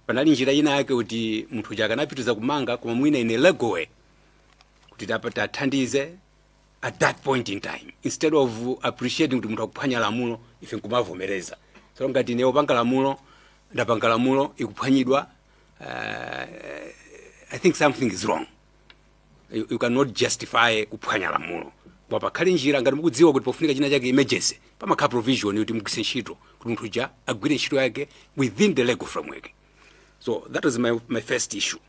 Panali njira ina yake kuti munthu uja akanapitiza kumanga koma mwina ine legal way kuti tathandize at that point in time instead of appreciating kuti munthu akuphwanya lamulo ife nkumavomereza. So ngati ine opanga lamulo ndapanga lamulo ikuphwanyidwa, I think something is wrong. You cannot justify kuphwanya lamulo. Kwa pakhali njira ngati mukudziwa kuti pofunika china chake emergency pamakhala provision kuti mugwire ntchito kuti munthu uja agwire ntchito yake within the legal framework. So that was my first issue.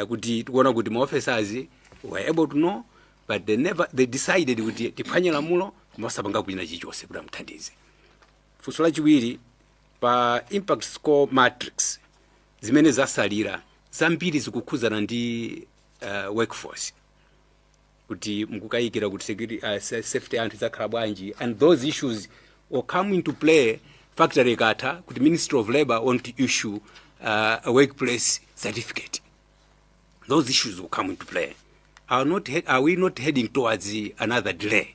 Kuti tikuona kuti ma officers were able to know, but they decided kuti tiphwanye lamulo kumasapanga kuchina chilichonse kuti amthandize. Funso lachiwiri pa impact score matrix zimene zasalira zambiri zikukhuzana ndi workforce. Kuti mukukayikira kuti security safety anthu zakhala bwanji, and those issues will come into play factory ikatha kuti Ministry of Labor want to issue a workplace certificate. Those issues will come into play. Are we not heading towards another delay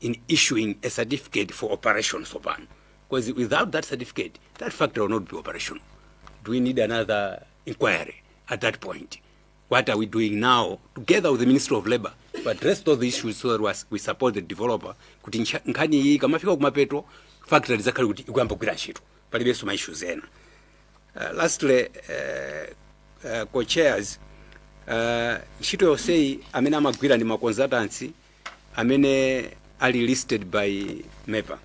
in issuing a certificate for operations of ban? Because without that certificate, that factory will not be operational. Do we need another inquiry at that point? What are we doing now together with the Ministry of Labor to address those issues so that we support the developer? Kuti nkhani iyi kamafika kumapeto factory zakhala kuti ikuyamba kugwira ntchito palibenso ma issues ena. Lastly, co-chairs, ntchito yonseyi amene amagwira ndi ma consultants amene ali listed by Mepa.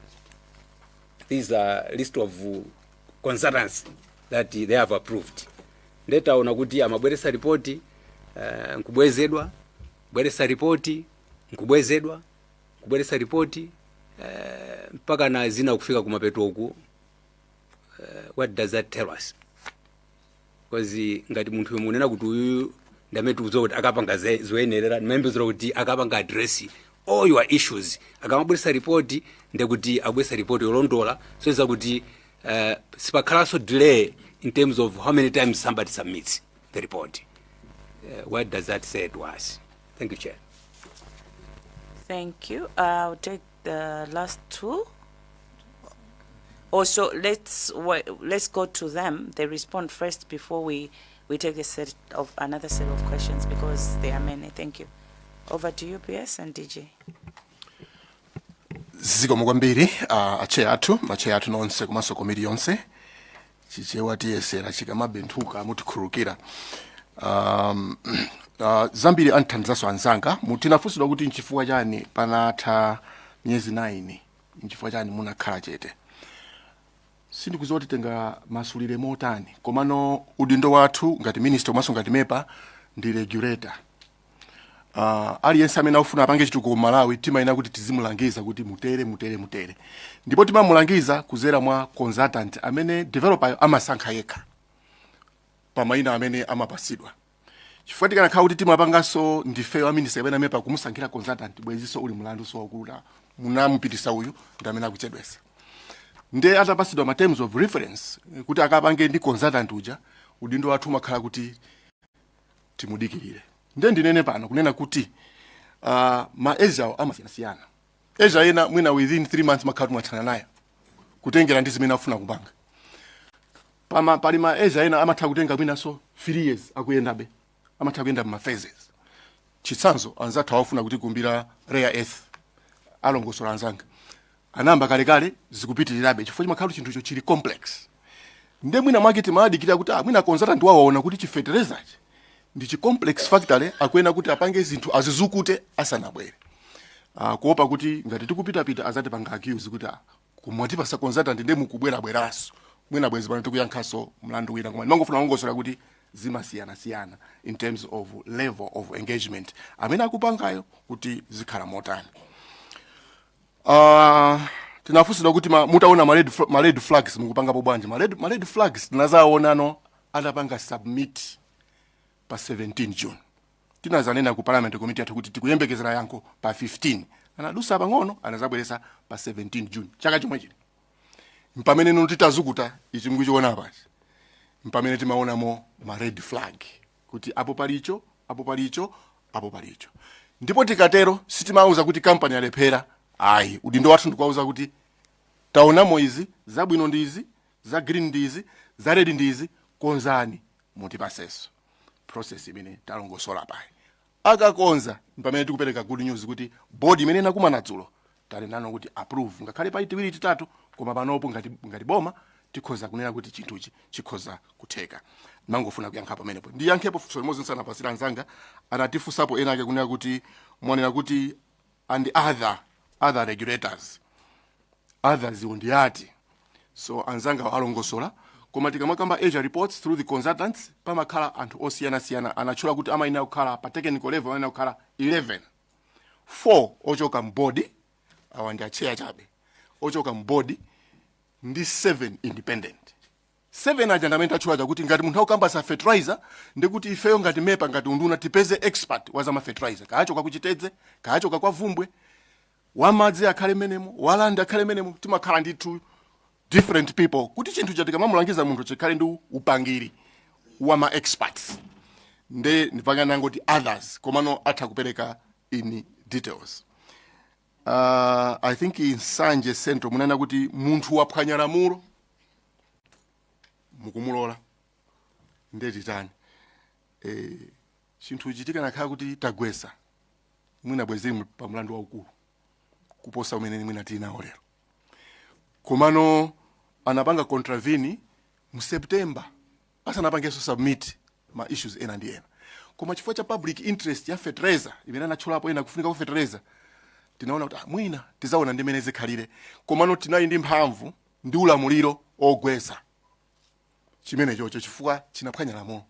These are list of consultants that they have approved. Ndetaona kuti amabweresa ripoti nkubwezedwa, bweresa ripoti nkubwezedwa, kubweresa ripoti mpaka na zina kufika kumapeto uku. What does that tell us? Because ngati munthu munena kuti uyu ndametuzo kuti akapanga zoyenerera nimembezera kuti akapanga address all your issues akamabweresa ripoti ndekuti abweresa ripoti yolondola so kuti sipakhalaso delay in terms of how many times somebody submits the report. What does that say to us? Thank you, Chair. Thank you. I'll take the last two. Also, let's go to them. They respond first before we take another set of questions because there are many. Thank you. Over to you, PS and DJ. Zikomo kwambiri ache athu nonse komanso komiti yonse chichewa tiyesera chikamabenthuka mutikhulukira. Zambiri anthandizaso anzanga mutinafunsidwa kuti nchifukwa chani panatha miyezi 9 nchifukwa chani munakhala chete. Sindikudziwa kuti tenga masulire motani komano udindo wathu ngati minister komanso ngati Mepa ndi regulator. Aliyense amene afuna apange chitukuko ku Malawi timayenera kuti tizimulangiza kuti mutere. Ndipo timamulangiza kuzera mwa consultant amene developer amasankha yekha pamayina amene amapasidwa. Chifukwa tikanakhala kuti timapanganso ndifeyo minister amene Mepa kumusankhira consultant bweziso uli mlandu so wakula munamupitisa uyu ndi amene akuchedwesa. nde atapasidwa ma terms of reference kuti akapange ndi consultant uja udindo wathu makhala kuti timudikirire. Nde ndinene pano kunena kuti ma Asia amasiyana. Asia ena mwina within 3 months makhala mwachana nayo kutengera ndi zimene afuna kupanga. Pali ma Asia ena amatha kutenga mwina so 3 years akuyendabe, amatha kuyenda ma phases. Chitsanzo anzathu awafuna kuti kumbira rare earth alongosola anzanga anamba kale zikupitirirabe chifukwa chimakhala chinthu icho chili complex. Nde mwina market maadikira kuti mwina consultant wawaona kuti chifetereza ndi chi complex factory akuyena kuti apange zinthu azizukute asanabwere. Kuopa kuti ngati tikupita azati panga accuse kuti kumwatipa sa consultant nde mukubweraso mwina bwezi pano tikuyankhaso mlandu wina koma ndimangofuna kulongosola kuti zimasiyana in terms of level of engagement amene akupangayo kuti zikhala motani. Tinafusidwa kuti mutaona ma red flags mukupangapo bwanji. Ma red flags tinazaonano atapanga submit pa 17 June. Tinazanena ku Parliamentary Committee athu kuti tikuyembekezera yankho pa 15. Anadusa pang'ono anazabweresa pa 17 June. Chaka chomwe chino. Mpamene nunu titazukuta ichi mukuchiona pachi. Mpamene timaonamo ma red flag kuti apo palicho. Ndipo tikatero sitimauza kuti company alephera. Ayi, udindo wathu ndikuwauza kuti taonamo izi, zabwino ndizi, za green ndizi, za red ndizi, konzani mutipaseso. Process imene talongosola payi. Akakonza mpamene tikupereka good news kuti board imene inakumana dzulo tali nano kuti approve ngakhale pa itiwiri titatu koma panopo ngati boma tikhoza kunena kuti chinthuchi chikhoza kutheka. Mangofuna kuyankha pamenepo. Ndiyankhepo funso limodzi nsana pasira anzanga anatifusapo ena ake kunena kuti mwanena kuti and other regulators others ndiyati. So anzanga alongosola koma tikamakamba Asia reports through the consultants pamakhala anthu osiyana anachula kuti amaina kukhala pa technical level amaina kukhala 11. 4 ochoka mbodi awandi chair chabe ochoka mbodi ndi 7 independent. 7 ajandamenta chula kuti ngati munthu akukamba sa fertilizer ndikuti ifeyo ngati Mepa ngati unduna tipeze expert wa za ma fertilizer kaachoka kuchitedze kaachoka kwa Vumbwe wamadzi akhale menemo walanda akhale menemo timakhala ndithu different people kuti chinthu chatika mamulangiza munthu chikhale ndi upangiri wa ma experts. Nde ndipanga nangoti others komano atha kupereka in details. I think in Sanje Central munena kuti munthu waphwanya lamulo mukumulola ndeti tani. Chinthu chitika nakhala kuti tagwesa mwina bwezeni pa mlandu waukulu kuposa umene mwina tinawo lero. Komano anapanga contravene mu September asanapangeso submit ma issues ena ndi ena. Koma chifukwa cha public interest ya fertilizer imene anachulapo ena kufunika ku fertilizer tinaona kuti mwina tizaona ndi mene zikhalire komano tinayi ndi mphamvu ndi ulamuliro ogwesa chimene chocho chifukwa chinaphwanya lamulo.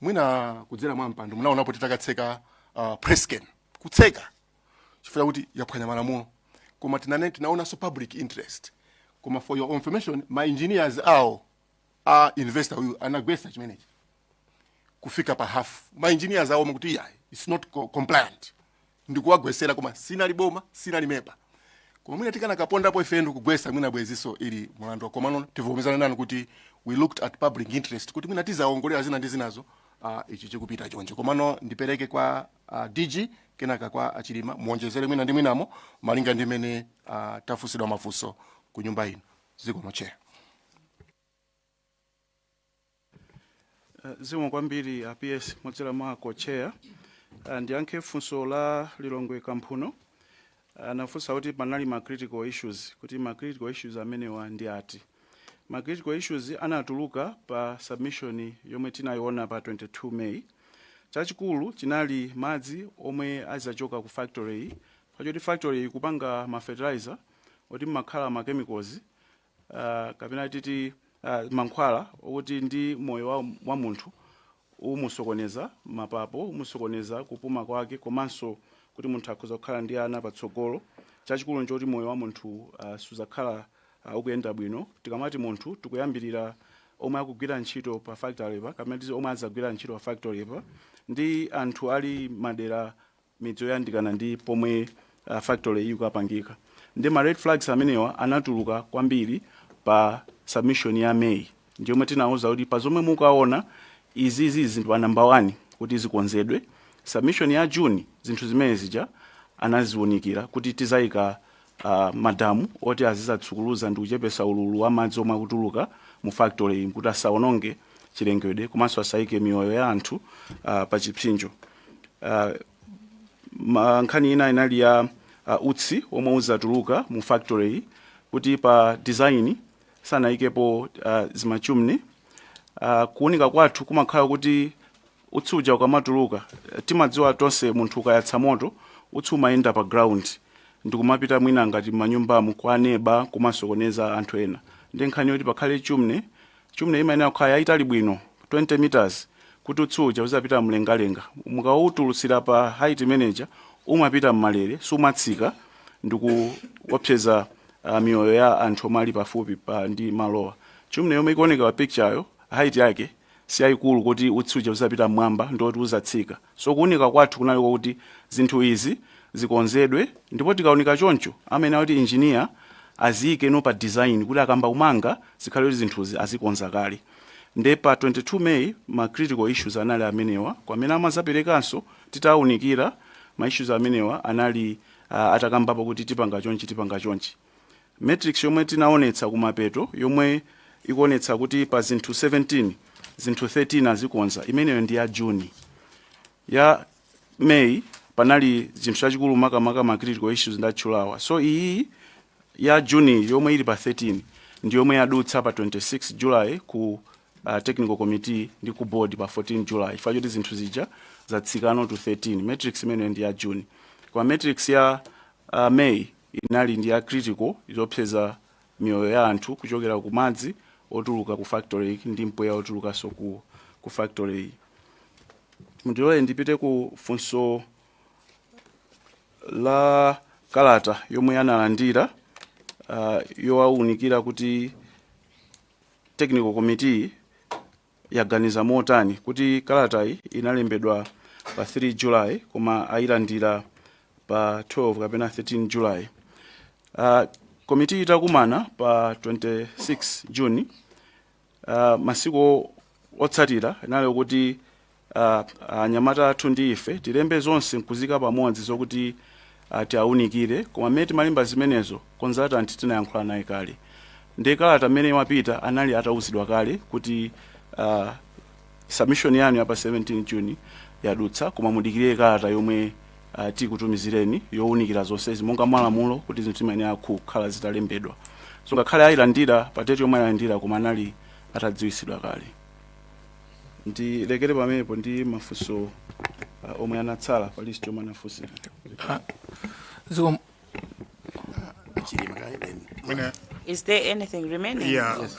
Mwina kudzera mwa mpando munaonapo titakatseka press scan kutseka chifukwa kuti yaphwanya malamulo koma tinaona so public interest. Koma for your information my engineers investor huyu anagwesa chimenechi kufika pa half. My engineers awo mukuti it's not compliant ndikuwagwesera koma sina liboma sina limepa koma mwina tikana kapondapo ifendu kugwesa mwina bweziso ili mlandu komano tivomezana nanu kuti we looked at public interest kuti mwina tizaongolera zina ndi zinazo ichi chikupita chonje komano ndipereke kwa DG kenaka kwa achilima muonjezere mwina ndi mwinamo malinga ndi mene tafusidwa mafunso ku nyumba ino zikomo chair. Zikomo kwambiri PS modzera mwako chair. Ndiyankhe funso la Lilongwe Kamphuno. Anafunsa kuti panali ma critical issues kuti ma critical issues amenewa ndi ati. Ma critical issues anatuluka pa submission yomwe tinayiona pa 22 May. Chachikulu chinali madzi omwe azachoka ku factory pachoti factory kupanga ma fertilizer oti makhala ma chemicals kapena titi mankhwala okuti ndi moyo wa munthu umusokoneza mapapo umusokoneza kupuma kwake komanso kuti munthu akhoza kukhala ndi ana patsogolo. Chachikulu nchoti moyo wa munthu suzakhala ukuyenda bwino. Tikamati munthu tikuyambirira omwe akugwira ntchito pa factory pa kapena titi omwe azagwira ntchito pa factory pa ndi anthu ali madera midzi yoyandikana ndi pomwe factory ikupangika. Ndi ma red flags amenewa anatuluka kwambiri pa submission ya May. Ndiyo mwe tinauza kuti pa zomwe mukaona izizi zinthu number 1 kuti zikonzedwe. Submission ya June zinthu zimene zija anaziunikira kuti tizayika madamu oti azizatsukuluza ndi kuchepesa ululu wa madzi omwe akutuluka mu factory kuti asaononge chilengedwe komanso asayike miyoyo ya anthu pa chipsinjo. Nkhani ina inali ya utsi omwe uzatuluka mu factory kuti pa design sanayikepo zimachumni. Kuunika kwathu kumakhala kuti utsi uja ukamatuluka timadziwa tonse munthu ukayatsa moto utsi umayenda pa ground ndikumapita mwina ngati manyumbamu kwa neba kumasokoneza anthu ena. Ndi nkhani yoti pakhale chumne imayenera kukhala yayitali bwino 20 meters kuti utsi uja uzapita mlengalenga. Mukawutulutsira pa height manager umapita mmalere sumatsika ndikuopseza miyoyo ya anthu omwe ali pafupi ndi malowa. Chumne yomwe ikuoneka pa picture yo height yake si yayikulu kuti utsi uja uzapita mmwamba ndoti uzatsika. So kuunika kwathu kunali kuti zinthu izi zikonzedwe ndipo tikaunika choncho amene kuti engineer aziyike no pa design kuti akamba umanga zikhale kuti zinthuzi azikonza kale. Nde pa 22 May ma critical issues anali amenewa kwamene amazaperekanso titaunikira ma issues amenewa anali atakambapo kuti tipanga chonchi. Matrix yomwe tinaonetsa kumapeto yomwe ikuonetsa kuti pa zinthu 17 zinthu 13 azikonza imeneyo ndi ya June. Ya May panali zinthu chachikulu makamaka ma critical issues ndatchulawa. So iyi ya June yomwe ili pa 13 ndi yomwe yadutsa pa 26 July ku technical committee ndi ku board pa 14 July. Ifa kuti zinthu zija zatsikano to 13. Matrix imeneyo ndi ya June. Kwa matrix ya May inali ndi ya critical izopseza miyoyo ya anthu kuchokera ku madzi otuluka ku factory ndi mpweya otuluka so ku factory. Mundilole ndipite ku funso la kalata yomwe analandira yowaunikira kuti technical committee yaganiza motani kuti kalata iyi inalembedwa pa 3 July koma ayilandira pa 12 kapena 13 July. Committee itakumana pa 26 June. Masiku otsatira inali kuti anyamata athu ndi ife tilembe zonse nkuzika pamodzi zokuti tiaunikire koma mmene malimba zimenezo consultant tinayankhula naye kale. Ndi kalata mmene wapita anali atauzidwa kale kuti submission yanu ya pa 17 June yadutsa koma mudikire kalata yomwe tikutumizireni yowunikira zonse monga malamulo kuti zinthu zimenera kukhala zitalembedwa. So ngakhale ayilandira pa date yomwe ayilandira koma anali atadziwisidwa kale. Ndilekere pamenepo ndi mafunso omwe anatsala pa list yomwe anafunsira. Is there anything remaining? Yeah, yes.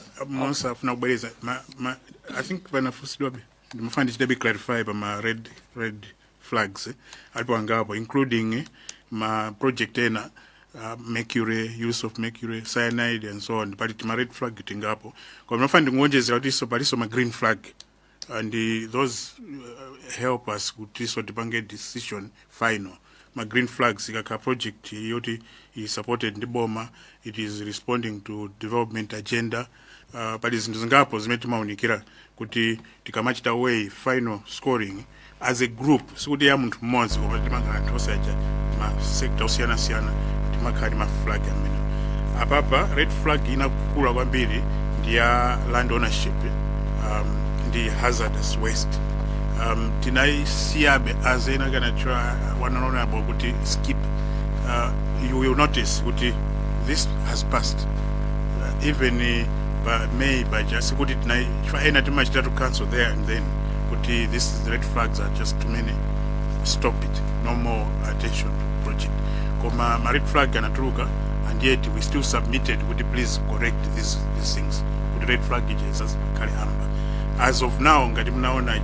I think panafusidwabe ndimafuna ndichitabe clarify pa ma red flags alipo angapo including ma project ena mercury, use of mercury, cyanide and so on, but ma red flag tingapo kwa ndimafuna ndingonjezera kuti paliso ma green flag and those help us kuti so tipange decision final. My green flags ikaka project yoti is supported ndi boma, it is responding to development agenda, but izinto zingapo zimene timaunikira kuti tikamachita way final scoring as a group sikuti ya munthu mmodzi koma timanga anthu osaja ma sector osiyana timakhali ma flag amene apapa. Red flag inakula kwambiri ndi ya land ownership, ndi hazardous waste. Tinaisiabe as ena kana try one honorable kuti skip. You will notice kuti this has passed even by May by just kuti try ena timachita to cancel there and then kuti this is the red flags are just too many, stop it, no more attention to project. Koma ma red flag anatuluka and yet we still submitted kuti please correct these things kuti red flag is as kali amba. As of now ngati mnaona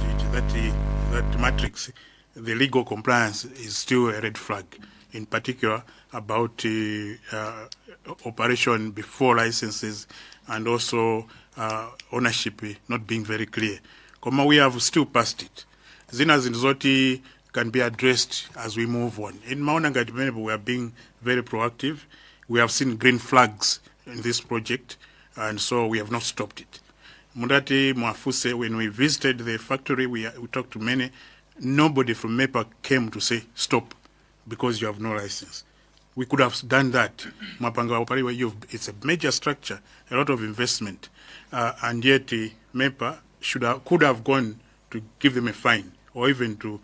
that matrix, the legal compliance is still a red flag, in particular about operation before licenses and also ownership not being very clear. Koma we have still passed it. Zina zinzoti can be addressed as we move on. In Mauna Ngati we are being very proactive. We have seen green flags in this project. and so we have not stopped it. Mundati Mwafuse, when we visited the factory, we talked to many. Nobody from MEPA came to say, stop, because you have no license. We could have done that. Mapanga Opariwa, it's a major structure, a lot of investment, and yet MEPA could have gone to give them a fine, or even to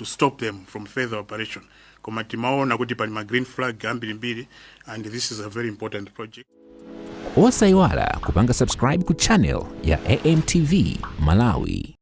stop them from further operation. Komatimao nakuti palima green flag ambirimbiri, and this is a very important project. Osaiwala kupanga subscribe ku channel ya AMTV Malawi.